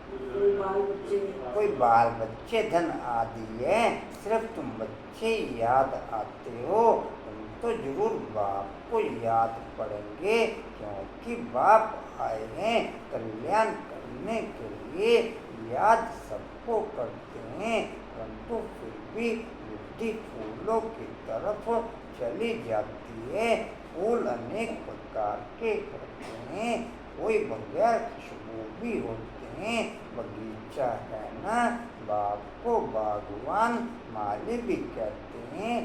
कोई बाल बच्चे, कोई बाल बच्चे धन आदि है, सिर्फ तुम बच्चे याद आते हो, तुम तो जरूर बाप को याद पड़ेंगे, क्योंकि बाप आए हैं कल्याण करने के लिए। याद सबको करते हैं, परंतु फिर भी बुद्धि फूलों की तरफ चली जाती है। फूल अनेक प्रकार के होते हैं, कोई बगैर खुशबू भी होते हैं। बगीचा है ना, बाग को बागवान माली भी कहते हैं।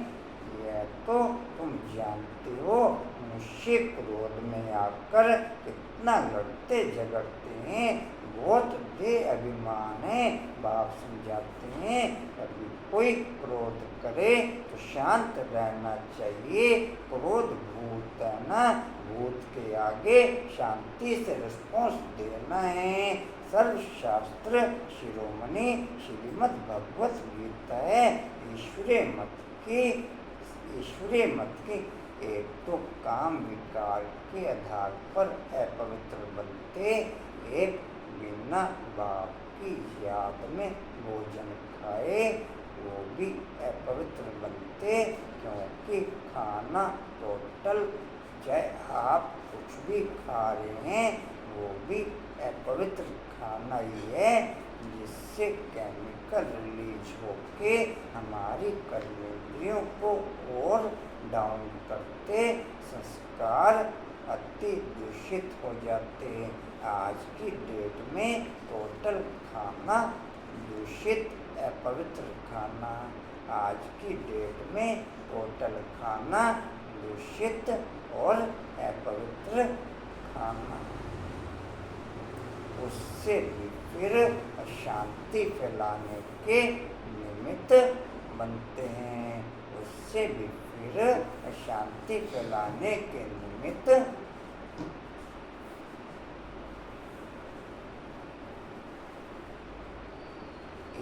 यह तो तुम जानते हो, मनुष्य क्रोध में आकर कितना लड़ते झगड़ते हैं, बहुत दे अभिमान है। बाप समझाते हैं कभी कोई क्रोध करे तो शांत रहना चाहिए। क्रोध भूत है ना, भूत के आगे शांति से रिस्पॉन्स देना है। सर्वशास्त्र शिरोमणि श्रीमद् भगवत गीता है, ईश्वरीय मत की। एक तो काम विकार के आधार पर अपवित्र बनते, एक बिना बाप की याद में भोजन खाए वो भी अपवित्र बनते, क्योंकि खाना टोटल, चाहे आप कुछ भी खा रहे हैं वो भी अपवित्र खाना ही है, जिससे केमिकल रिलीज होके हमारी कर्मेंद्रियों को और डाउन करते, संस्कार अति दूषित हो जाते हैं। आज की डेट में टोटल खाना दूषित अपवित्र खाना, आज की डेट में टोटल खाना दूषित और अपवित्र खाना, उससे भी फिर अशांति फैलाने के निमित्त बनते हैं, उससे भी फिर अशांति फैलाने के निमित्त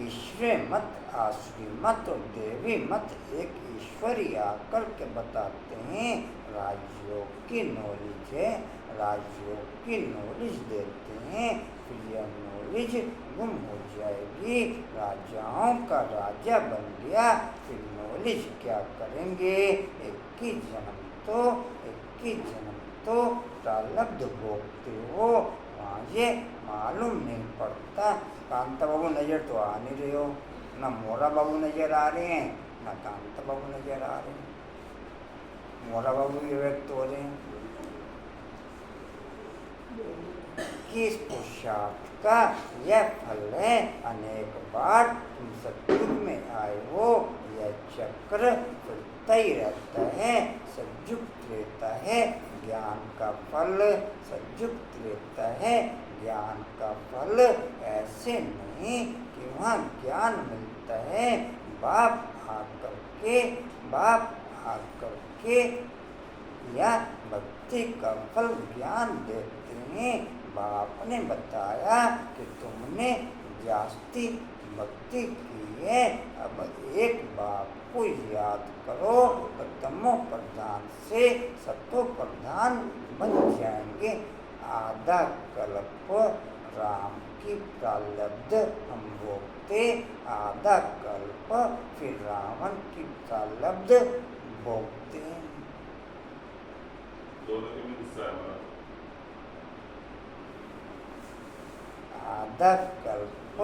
ईश्वरीय मत, आसुरी मत और देवी मत एक ईश्वरी आकर के बताते हैं। राजयोग की नॉलेज है, राजयोग की नॉलेज देते हैं, फिर यह नॉलेज गुम हो जाएगी। राजाओं का राजा बन गया, फिर नॉलेज क्या करेंगे? एक ही जन्म तो प्रारब्ध भोगते हो, वहाँ ये मालूम नहीं पड़ता। कांता बाबू नज़र तो आ नहीं रहे हो, ना मोरा बाबू नज़र आ रहे हैं, ना कांता बाबू नज़र आ रहे हैं। मोरा बाबू भी व्यक्त हो रहे हैं कि इस पुरुषार्थ का यह फल है। अनेक बार तुम सतयुग में आए हो, यह चक्र फिरता ही रहता है, सतयुक्त रहता है। ज्ञान का फल सतयुक्त रहता है, ज्ञान का फल ऐसे नहीं कि वहाँ ज्ञान मिलता है। बाप आकर के या भक्ति का फल ज्ञान देते हैं। बाप ने बताया कि तुमने जास्ती भक्ति की है, अब एक बाप को याद करो तो तमो प्रधान से सतो प्रधान बन जाएंगे। आधा कल्प राम की प्रालब्ध हम भोगते आधा कल्प, फिर रावण की प्रालब्ध भोगते हैं। दोनों के में हिस्सा है हमारा। आधा कल्प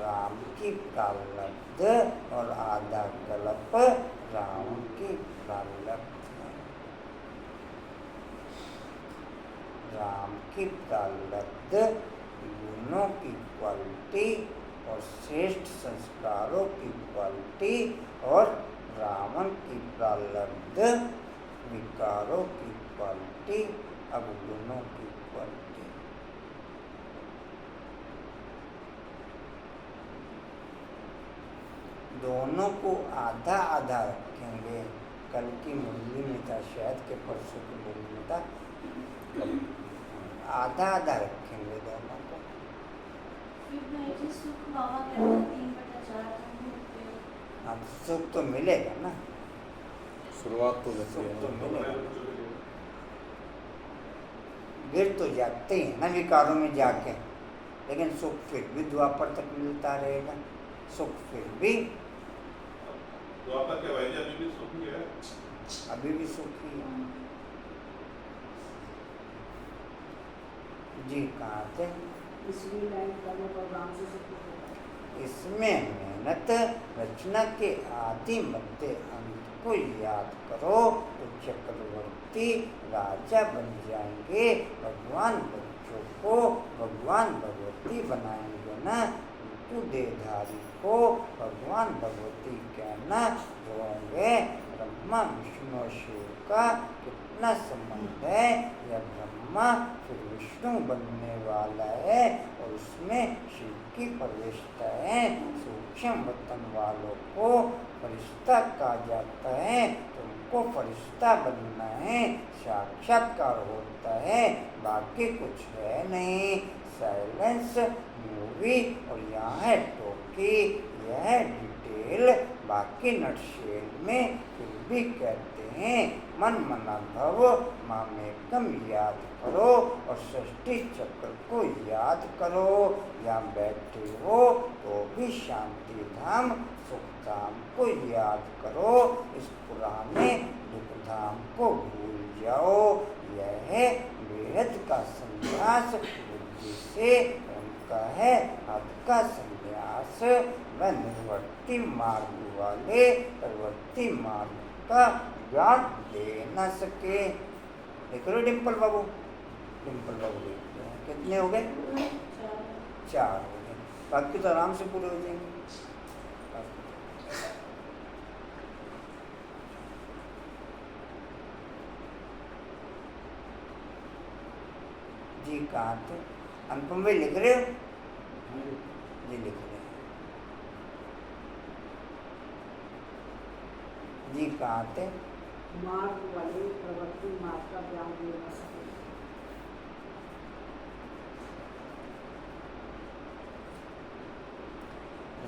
राम की प्रालब्ध और आधा कल्प रावण की प्रालब्ध। राम की प्रालब्ध गुणों की क्वालिटी और श्रेष्ठ संस्कारों की क्वालिटी, और रावण की प्रालब्ध विकारों की क्वालिटी, अब गुणों की क्वालिटी। दोनों को आधा आधा रखेंगे। कल की मुरली में था, शायद के परसों की मुरली में था, आधा आधा रखेंगे दोनों को। फिर भाई जी सुख बाबा कहते हैं 3/4 हम होते हैं। हाँ, सुख तो मिलेगा ना, शुरुआत तो सुख देती तो है। मिलेगा। गिर तो जाते हैं ना विकारों में जाके, लेकिन सुख फिर भी द्वापर तक मिलता रहेगा। सुख फिर भी तो आपका क्या भाई जी अभी भी सुख ही है? अभी भी सुख ही है। जी कहाँ थे? इसलिए लाइन करने पर राम से सब कुछ होता है। इसमें मेहनत रचना के आदि मध्य अंत को याद करो तो चक्रवर्ती राजा बन जाएंगे। भगवान बच्चों को भगवान भगवती बनाएंगे ना। तू देहधारी को भगवान भगवती कहना होंगे। ब्रह्मा विष्णु और शिव का कितना संबंध है? यह ब्रह्मा फिर विष्णु बनने वाला है और उसमें शिव की प्रविष्टा है। सूक्ष्म वतन वालों को फरिश्ता कहा जाता है, तुमको फरिश्ता बनना है। साक्षात्कार होता है, बाकी कुछ है नहीं। साइलेंस मूवी और यहाँ है टोकी, यह है डिटेल, बाकी नटशेल में फिर भी कहते हैं मन मना भव मामेकम याद करो और षष्ठी चक्र को याद करो। यहाँ बैठे हो तो भी शांति धाम सुख धाम को याद करो। इस पुराने दुख धाम को भूल जाओ। यह है बेहद का संन्यास, बुद्धि से उनका है हद का संन्यास। वह निर्वर्ती मार्ग वाले प्रवर्ती मार्ग का ज्ञान दे न सके। देख लो डिम्पल बाबू, डिम्पल बाबू देखते हैं कितने हो गए? 4 हो गए, बाकी तो आराम से पूरे हो जाएंगे। जी कहाँ थे? अनुपम भाई लिख रहे हो? जी लिख रहे हैं। जी कहाँ थे? मार्ग वाले प्रवृत्ति मार्ग का ज्ञान दे न सके।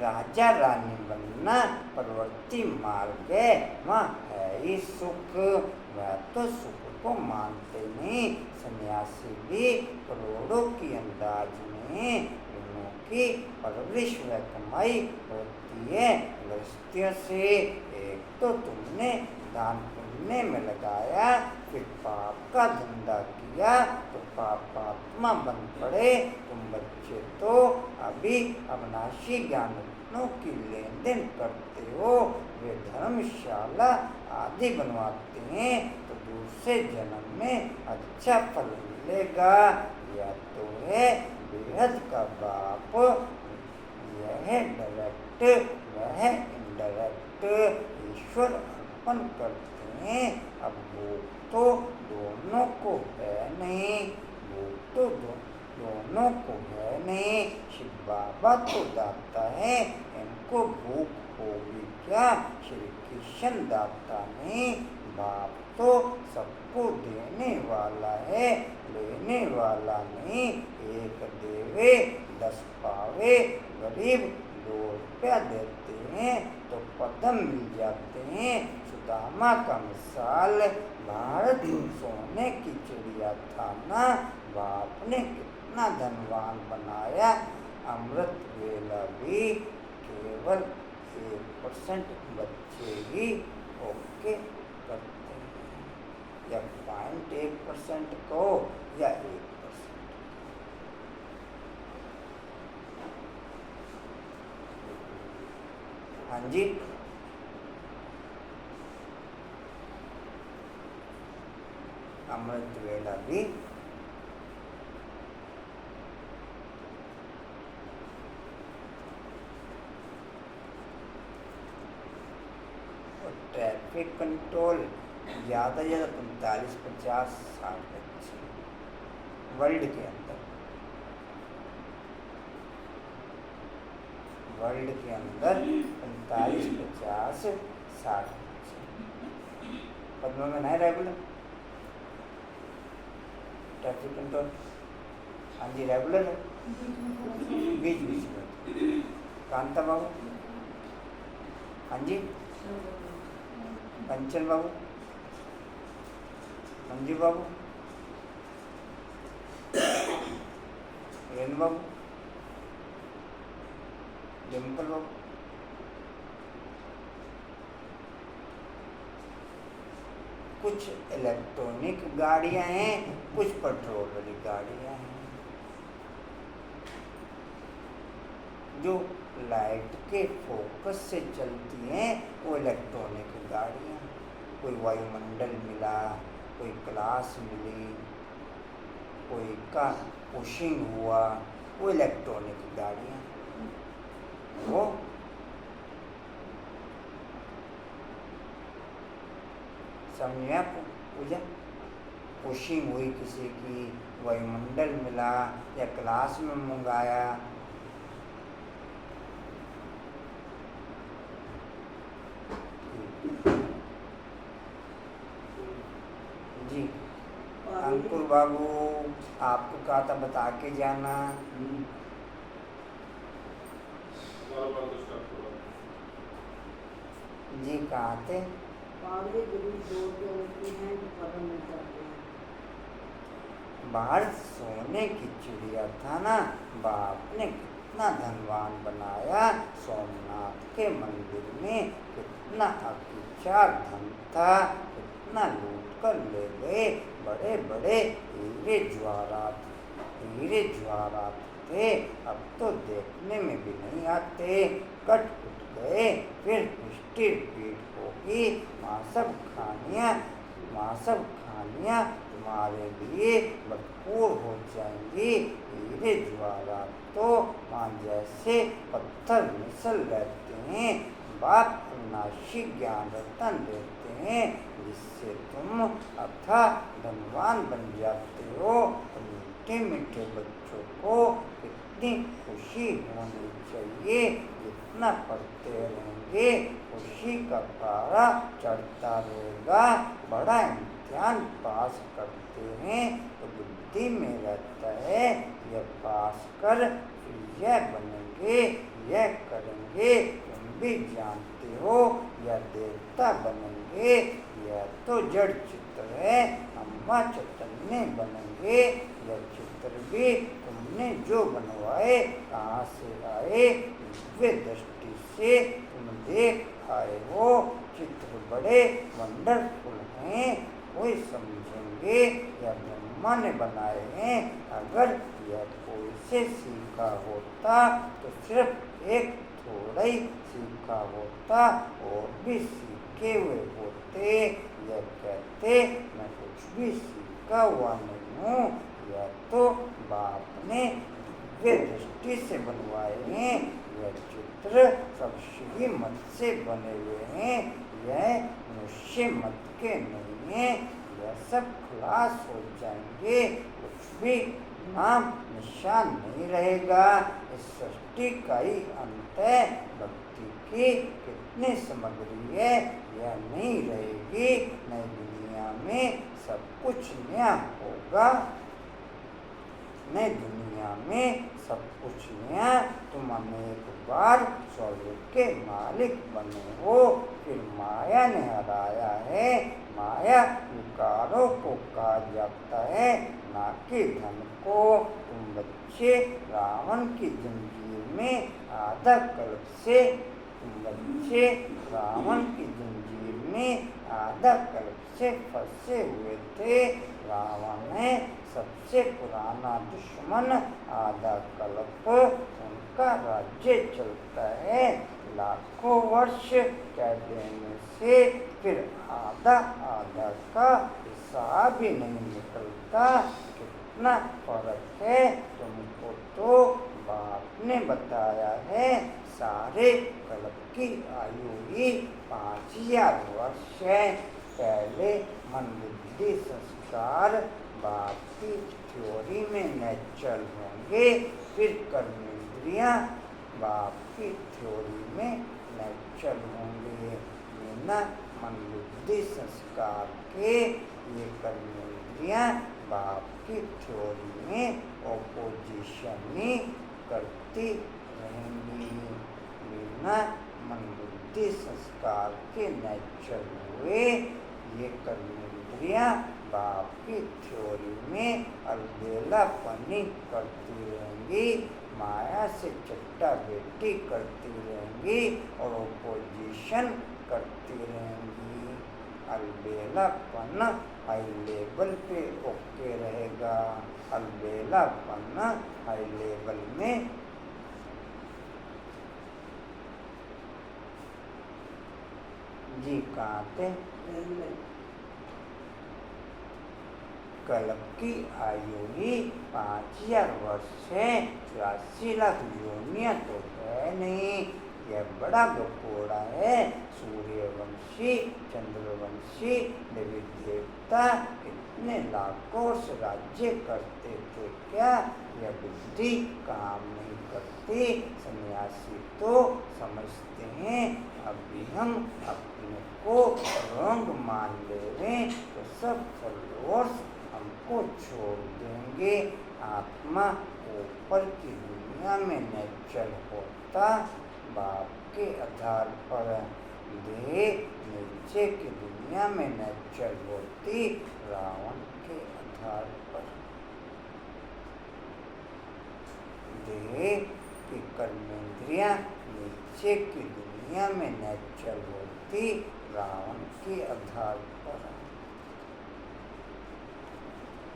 राजा रानी बनना प्रवृत्ति मार्ग है, वहाँ है ही सुख। वह तो सुख को मानते नहीं। सन्यासी भी करोड़ों की अंदाज में गुणों की परवरिश व कमाई होती है गृहस्थियों से। एक तो तुमने दान पुण्य में लगाया, फिर पाप का धंधा किया तो पापात्मा बन पड़े। तुम बच्चे तो अभी अविनाशी ज्ञानों की लेन देन करते हो। वे धर्मशाला आदि बनवाते हैं तो दूसरे जन्म में अच्छा फल मिलेगा। यह तो है बेहद का बाप, यह है डायरेक्ट, वह है इनडायरेक्ट। ईश्वर अर्पण करते हैं। अब भोग तो दोनों को है नहीं, भोग तो दोनों को है नहीं। शिव बाबा तो दाता है, इनको भूख होगी क्या? श्री कृष्ण दाता नहीं। बाप तो सबको देने वाला है, लेने वाला नहीं। एक देवे 10 पावे। गरीब 2 रुपया देते हैं तो पदम मिल जाते हैं। सुदामा का मिसाल, भारत सोने की चिड़िया था ना। बाप ने कितना धनवान बनाया। अमृत वेला भी केवल 1% बच्चे ही ओके करते हैं, या 0.1% को या 1%। हाँ जी, अमृत वेला भी ट्रैफिक कंट्रोल ज़्यादा से ज़्यादा 45, 50, 60 बच्चे वर्ल्ड के अंदर, वर्ल्ड के अंदर 45, 50, 60 बच्चे पद्मा में नहीं रेगुलर ट्रैफिक कंट्रोल। हाँ जी, रेगुलर है, बीच बीच में। कांता बाबू, हाँ जी, कंचन बाबू, मंजू बाबू, रेणु बाबू, डिम्पल बाबू, कुछ इलेक्ट्रॉनिक गाड़ियां हैं, कुछ पेट्रोल वाली गाड़ियां हैं। जो लाइट के फोकस से चलती हैं वो इलेक्ट्रॉनिक गाड़ियां। कोई वायुमंडल मिला, कोई क्लास मिली, कोई का पुशिंग हुआ, वो इलेक्ट्रॉनिक गाड़ियां। वो समझिए पूजा, पुशिंग हुई किसी की, वायुमंडल मिला या क्लास में मंगाया। जी अंकुर बाबू, आपको कहा था बता के जाना। जी कहा थे? बाहर सोने की चिड़िया था ना, बाप ने कितना धनवान बनाया। सोमनाथ के मंदिर में कितना अत्याचार धन था, कितना लूट कर ले गए। बड़े बड़े हीरे ज्वारात थे, अब तो देखने में भी नहीं आते। कट कुट गए, फिर हिस्ट्री रिपीट होगी। माँ सब खानियाँ तुम्हारे लिए भरपूर हो जाएंगी। हीरे ज्वारात तो माँ जैसे पत्थर मिसल रहते हैं। बाप अविनाशी ज्ञान रतन देते हैं, जिससे तुम अथाह धनवान बन जाते हो। मीठे मीठे बच्चों को कितनी खुशी होनी चाहिए। जितना पढ़ते रहेंगे खुशी का पारा चढ़ता रहेगा। बड़ा इम्तिहान पास करते हैं तो बुद्धि में रहता है, यह पास कर फिर यह बनेंगे, यह करेंगे। तुम भी जानते हो यह देवता बनेंगे, यह तो जड़ चित्र है। अम्मा चैतन्य बनेंगे। यह चित्र भी तुमने जो बनवाए कहाँ से आए? दिव्य दृष्टि से तुम देख आए हो। चित्र बड़े वंडरफुल हैं, कोई समझेंगे यह ब्रह्मा ने बनाए हैं। अगर यह कोई से सीखा होता तो सिर्फ एक थोड़ा ही सीखा होता, और भी सीखे हुए होते। यह कहते मैं कुछ भी सीखा हुआ नहीं हूँ। यह तो बाप ने दिव्य दृष्टि से बनवाए हैं। यह चित्र सब श्री मत से बने हुए हैं, यह मनुष्य मत के नहीं हैं। यह सब खलास हो जाएंगे, कुछ भी नाम निशान नहीं रहेगा। इस सृष्टि का ही अंत है। भक्ति की कितनी सामग्री है यह नहीं रहेगी। नई दुनिया में सब कुछ नया होगा, नई दुनिया में सब कुछ लिया, तुम अनेक बार स्वर्ग के मालिक बने हो, फिर माया ने हराया है। माया विकारों को कहा जाता है, ना कि धन को। तुम बच्चे रावण की जंजीर में आधा कल्प से फंसे हुए थे। रावण है सबसे पुराना दुश्मन, आधा कल्प उनका राज्य चलता है। लाखों वर्ष कह देने से फिर आधा का हिसाब ही नहीं निकलता। कितना फर्क है तुमको तो बाप ने बताया है। सारे कल्प की आयु ही 5000 वर्ष है। पहले मन बुद्धि संस्कार बाप की थ्योरी में नेचुरल होंगे, फिर कर्मेंद्रियां बाप की थ्योरी में नेचुरल होंगे। बिना मन बुद्धि संस्कार के ये कर्मेंद्रियां बाप की थ्योरी में ओपोजिशन ही करती रहेंगी। बिना मन बुद्धि संस्कार के नेचुरल हुए ये कर्मेंद्रियां बाप की थ्योरी में अलबेलापनी करती रहेंगी, माया से चट्टा बेटी करती रहेंगी और ओपोजिशन करती रहेंगी। अलबेलापन हाई लेवल पे ओके रहेगा। अलबेलापन हाई लेवल में जी कहाँ थे? कल्प की आयु ही 5000 वर्ष है। 84 लाख योनियां तो है नहीं। यह बड़ा बकोड़ा है। सूर्यवंशी चंद्रवंशी देवी देवता इतने लाखों से राज्य करते थे क्या? यह बुद्धि काम नहीं करती। सन्यासी तो समझते हैं अभी हम अपने को रंग मान लें तो सब फॉलोअर्स हमको छोड़ देंगे। आत्मा ऊपर की दुनिया में नेचुरल होता बाप के आधार पर, देह नीचे की दुनिया में नेचुरल होती रावण के आधार पर। देह की कर्मेंद्रियां नीचे की दुनिया में नेचुरल होती रावण के आधार पर।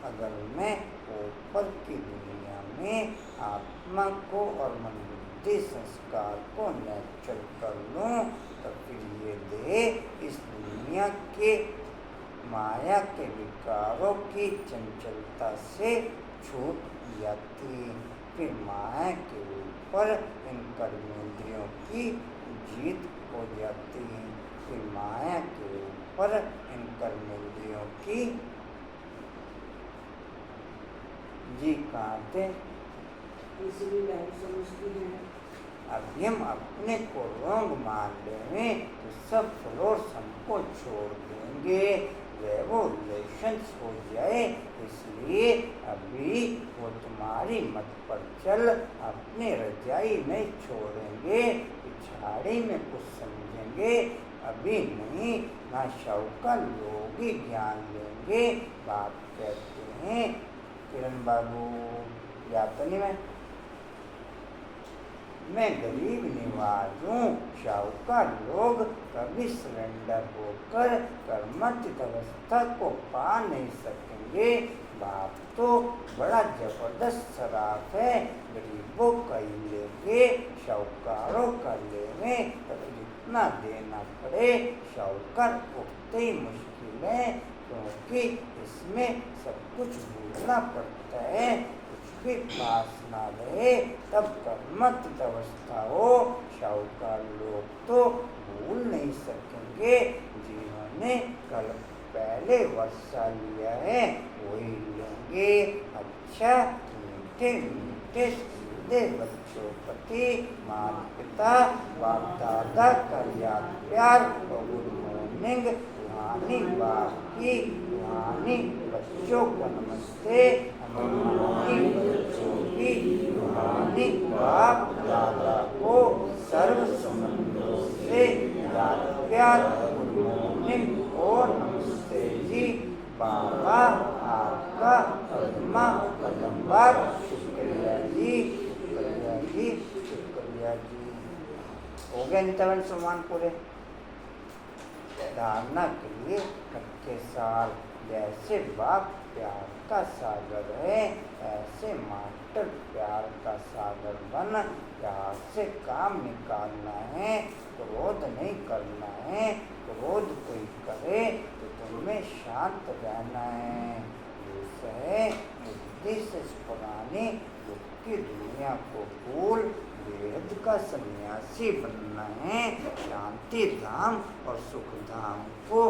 अगर मैं ऊपर की दुनिया में आत्मा को और मन बुद्धि संस्कार को नेचुरल कर लूं तो फिर ये देह इस दुनिया के माया के विकारों की चंचलता से छूट जाती। फिर माया के ऊपर इन कर्मेंद्रियों की जीत हो जाती है। फिर माया के ऊपर इन कर्मेंद्रियों की जी कहाँ थे? इसलिए लाइफ समझती है। अभी हम अपने को रंग मान लें तो सब फ्लोर्स हमको छोड़ देंगे, रेवोल्यूशंस हो जाए। इसलिए अभी वो तुम्हारी मत पर चल, अपनी रजाई नहीं छोड़ेंगे, पिछाड़ी में कुछ समझेंगे अभी नहीं। ना शौका लोग ही ज्ञान लेंगे। बाप कहते हैं किरण बाबू यातनी में मैं गरीब निवाज हूँ। शाहूकार लोग कभी सरेंडर होकर कर्मठ अवस्था को पा नहीं सकेंगे। बाप तो बड़ा जबरदस्त शराब है। गरीबों का ही लेंगे, शाहूकारों का लेंगे तो जितना देना पड़े। शाहूकार उठते ही मुश्किल है क्योंकि इसमें सब कुछ भूलना पड़ता है। कुछ भी पास ना रहे तब कर्मठ अवस्था हो। शाहूकार लोग तो भूल नहीं सकेंगे। जिन्होंने कल पहले वर्षा लिया है वही लेंगे। अच्छा मीठे मीठे सीधे बच्चों प्रति माता पिता बाप दादा का याद प्यार और गुड मॉर्निंग रूहानी बाप की रूहानी बच्चों को नमस्ते। रूहानी बच्चों की रूहानी बाप दादा को सर्व संबंधों से याद प्यार गुड मॉर्निंग और नमस्ते जी। बाबा आपका पद्मा पदंबार शुक्रिया जी, शुक्रिया जी, शुक्रिया जी। हो गए नित्यावन सम्मान पूरे। धारणा के लिए कच्चे साल जैसे बाप प्यार का सागर है, ऐसे मास्टर प्यार का सागर बन प्यार से काम निकालना है, क्रोध नहीं करना है। क्रोध कोई करे तो तुम्हें शांत रहना है। दूसरे बुद्धि से पुरानी दुख की दुनिया को भूल वेद का सन्यासी बनना है। शांति धाम और सुख धाम को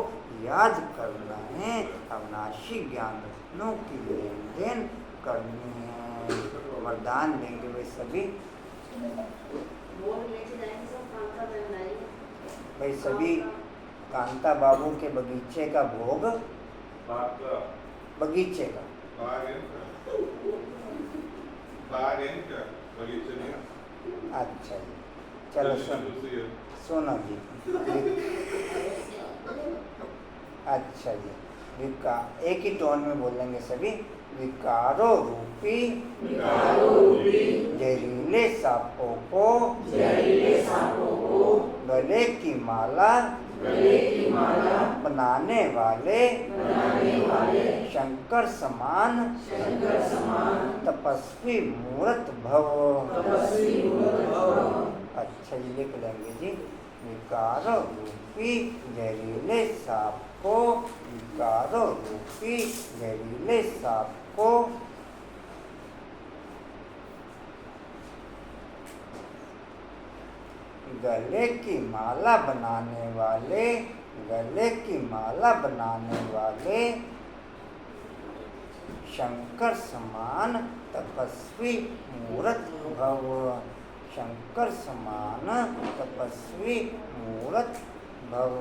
याद करना है। अविनाशी ज्ञान रत्नों की लेन देन करनी है। वरदान देंगे वे सभी भाई सभी कांता बाबू के बगीचे का भोग, बगीचे का अच्छा जी, चलो सुनो जी। अच्छा जी, एक ही टोन में बोलेंगे सभी। विकारो रूपी जहरीले सांपों को गले की माला बनाने वाले शंकर समान तपस्वी मूर्त भव। अच्छा जी, लिख लेंगे जी। विकारो रूपी जहरीले सांप को, विकारो रूपी जहरीले सांप को गले की माला बनाने वाले, गले की माला बनाने वाले शंकर समान तपस्वी मूर्त भव। शंकर समान तपस्वी मूर्त भव।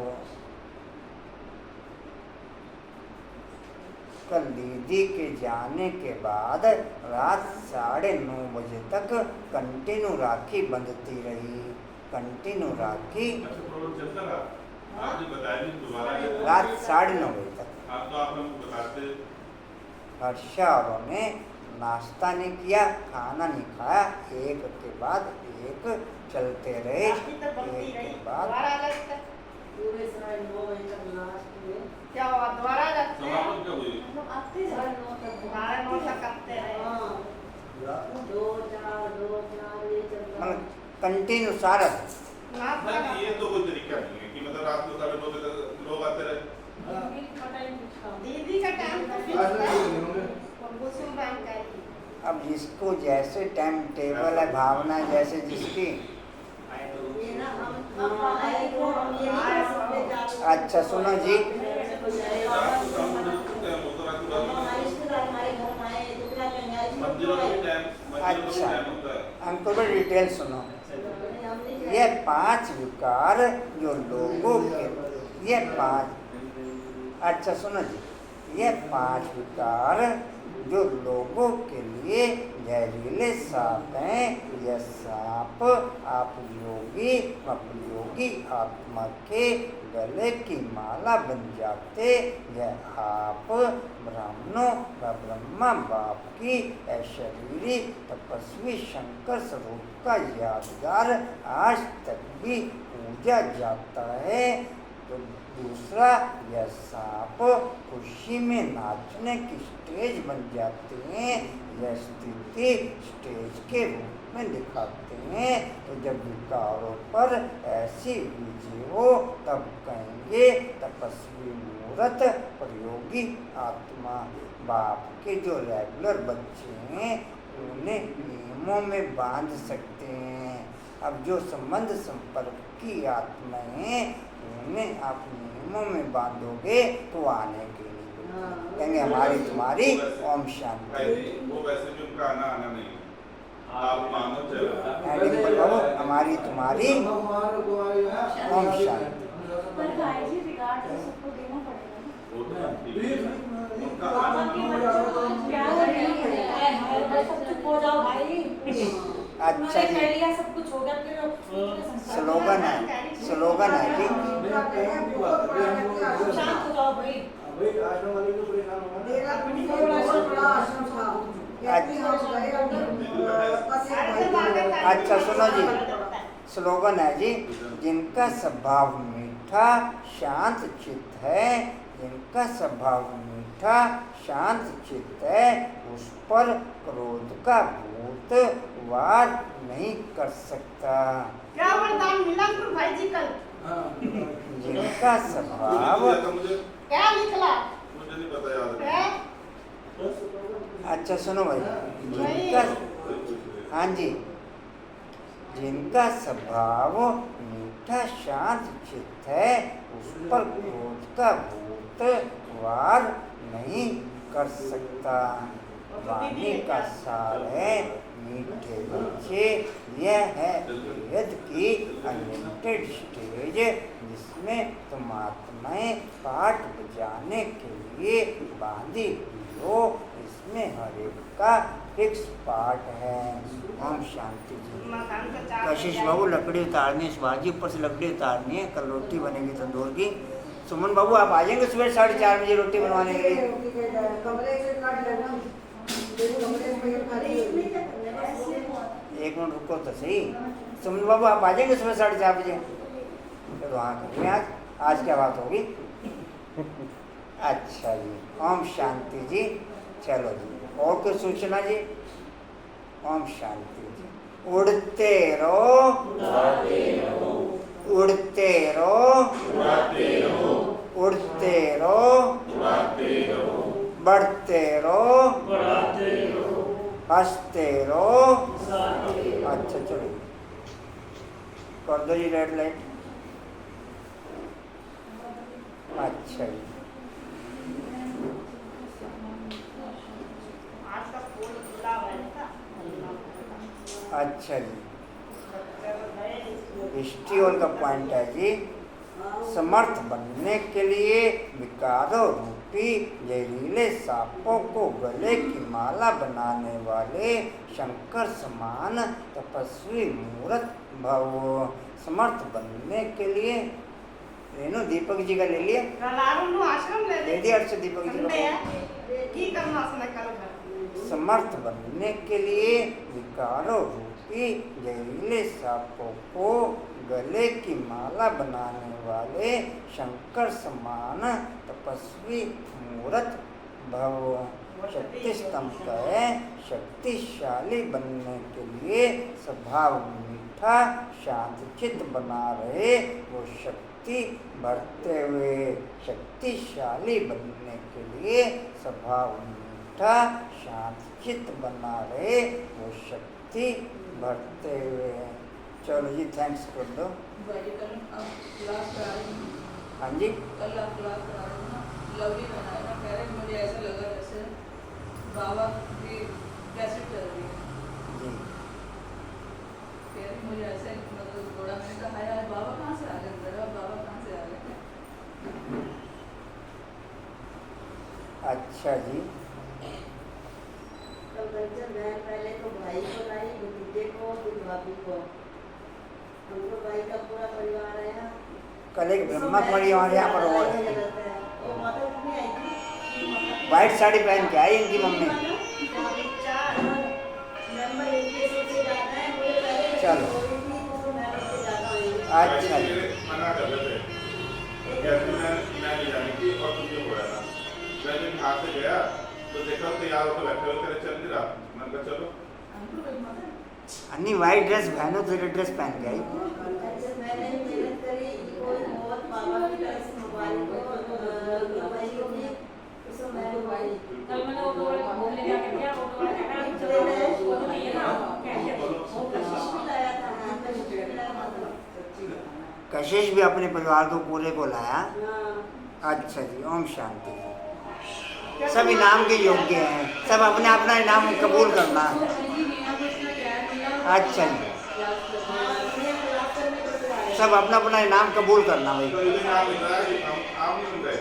कल दीदी के जाने के बाद रात 9:30 बजे तक कंटिन्यू राखी बंधती रही। कंटिन्यू राखी रात 9:30 बजे तक। हर्षा औरों ने नाश्ता नहीं किया, खाना नहीं खाया, एक के बाद एक चलते रहे। एक के बाद क्या हुआ दोबारा कंटिन्यू सारा ये तो कोई तरीका नहीं है कि मतलब रात को 9:30 बजे तक लोग आते रहे। दीदी का टाइम अब जिसको जैसे टाइम टेबल है, भावना जैसे जिसकी। अच्छा सुनो जी, अच्छा हमको भी डिटेल सुनो। ये 5 विकार जो लोगों के, ये 5, अच्छा सुनो जी, ये 5 विकार जो लोगों के लिए जहरीले सांप हैं। यह सांप आप योगी योगी आत्मा के गले की माला बन जाते। यह आप ब्राह्मणों व ब्रह्मा बाप की शरीरी तपस्वी शंकर स्वरूप का यादगार आज तक भी पूजा जाता है। तो दूसरा, यह सांप खुशी में नाचने की स्टेज बन जाते हैं। यह स्थिति स्टेज के रूप में दिखाते हैं। तो जब विकारों पर ऐसी विजय हो तब कहेंगे तपस्वी मूर्त प्रयोगी आत्मा। बाप के जो रेगुलर बच्चे हैं उन्हें नियमों में बांध सकते हैं। अब जो संबंध संपर्क की आत्माएं हैं उन्हें आप नियमों में बांधोगे तो आने के लिए कहेंगे हमारी तुम्हारी ओम शांति। वो वैसे भी उनका आना नहीं, आप मानो चलो हमारी तुम्हारी ओम शांति। पर भाई जी रिगार्ड सबको देना हो जाओ भाई। अच्छा उन्होंने जी। कर लिया, सब कुछ हो गया, फिर स्लोगन है जी। शांत हो जाओ भाई। अच्छा सुनो जी, स्लोगन है जी, जिनका स्वभाव मीठा शांत चित्त है, जिनका स्वभाव मीठा शांत चित्त है, उस पर क्रोध का भूत वार नहीं कर सकता। क्या वरदान मिला अंकुर भाई जी कल? जिनका स्वभाव क्या निकला? मुझे नहीं पता याद है? अच्छा सुनो भाई, जिनका हाँ जी, जिनका स्वभाव मीठा शांत चित्त है, उस पर क्रोध का भूत वार नहीं कर सकता। वाणी का सार है मीठे बच्चे, यह है वेद की अनलिमिटेड स्टेज, जिसमें तुम आत्माएं पाठ बजाने के लिए बांधी हुई हो। इसमें हर एक का फिक्स पार्ट है। ओम शांति जी। कशिश बाबू लकड़ी उतारनी है, शिवाजी ऊपर से लकड़ी उतारनी है, कल रोटी बनेगी तंदूर की। सुमन बाबू आप आ जाएंगे सुबह 4:30 बजे रोटी बनवाने के लिए? एक मिनट रुको तो सही। सुमन बाबू आप आ जाएंगे सुबह 4:30 बजे? चलो हाँ करिए, आज क्या बात होगी? अच्छा जी, ओम शांति जी। चलो जी, और कुछ सूचना जी? ओम शांति जी। उड़ते रहो, उड़ते रहो, उड़ते रहो, बढ़ते रहो, हंसते रहो। अच्छा चलो कर दो जी रेड लाइट। अच्छा जी, अच्छा जी, हिस्ट्री ऑल का पॉइंट है जी, समर्थ बनने के लिए विकारों रूपी जहरीले सांपों को गले की माला बनाने वाले शंकर समान तपस्वी मूर्त भव। समर्थ बनने के लिए रेनू दीपक जी का ले लिए, आश्रम ले दिया अर्ष दीपक जी का। की करना उसने कल घर। समर्थ बनने के लिए विकारों रूपी जहरीले सांपों को गले की माला बनाने वाले शंकर समान तपस्वी मूर्त भव। शक्ति स्तंभ का है, शक्तिशाली बनने के लिए स्वभाव मीठा शांत चित्त बना रहे, वो शक्ति बढ़ते हुए। शक्तिशाली बनने के लिए स्वभाव मीठा शांत चित्त बना रहे, वो शक्ति बढ़ते हुए। चलो जी, थैंक्स कर दो। हाँ जी, कल आप क्लास करा रहे थे ना, लवली बनाया ना, कह रहे मुझे ऐसा लगा जैसे बाबा की कैसेट चल रही है जी। कह रही मुझे ऐसे मतलब थोड़ा, मैंने कहा यार बाबा कहाँ से आ गए अंदर, बाबा कहाँ से आ गए? अच्छा जी, पहले तो भाई को लाई, भतीजे को, फिर भाभी को, हमको भाई का पूरा परिवार आया। कल एक ब्रह्मा कुमारी हमारे यहाँ पर हो रही है, वो माता कितनी आई थी? व्हाइट साड़ी पहन के आई इनकी मम्मी। चलो अच्छा जी, मना कर रहे थे जैसे मैं नहीं जाने की, और तुझे हो रहा था। मैं जब यहाँ से गया तो देखा तैयार होकर बैठे हुए, करे चल नहीं रहा। मैं कहा चलो अन्नी व्हाइट ड्रेस पहनो, तेरे ड्रेस पहन के आई। मैंने मेहनत करी, कोई बहुत पापा की तरफ से मोबाइल को भाई को भी उस समय भाई कल मैंने ऑटो वाले को बोलने जाके क्या, ऑटो वाला कहता है चलो वो तो नहीं है ना, कैसे लाया था, लाया था। कशिश भी अपने परिवार को पूरे को लाया। हाँ। अच्छा जी, ओम शांति जी। सब इनाम के योग्य हैं, सब अपने अपना इनाम कबूल करना। अच्छा जी, सब अपना अपना इनाम कबूल करना भाई। तो ये नाम मिल रहा है, हम नहीं मिल रहे।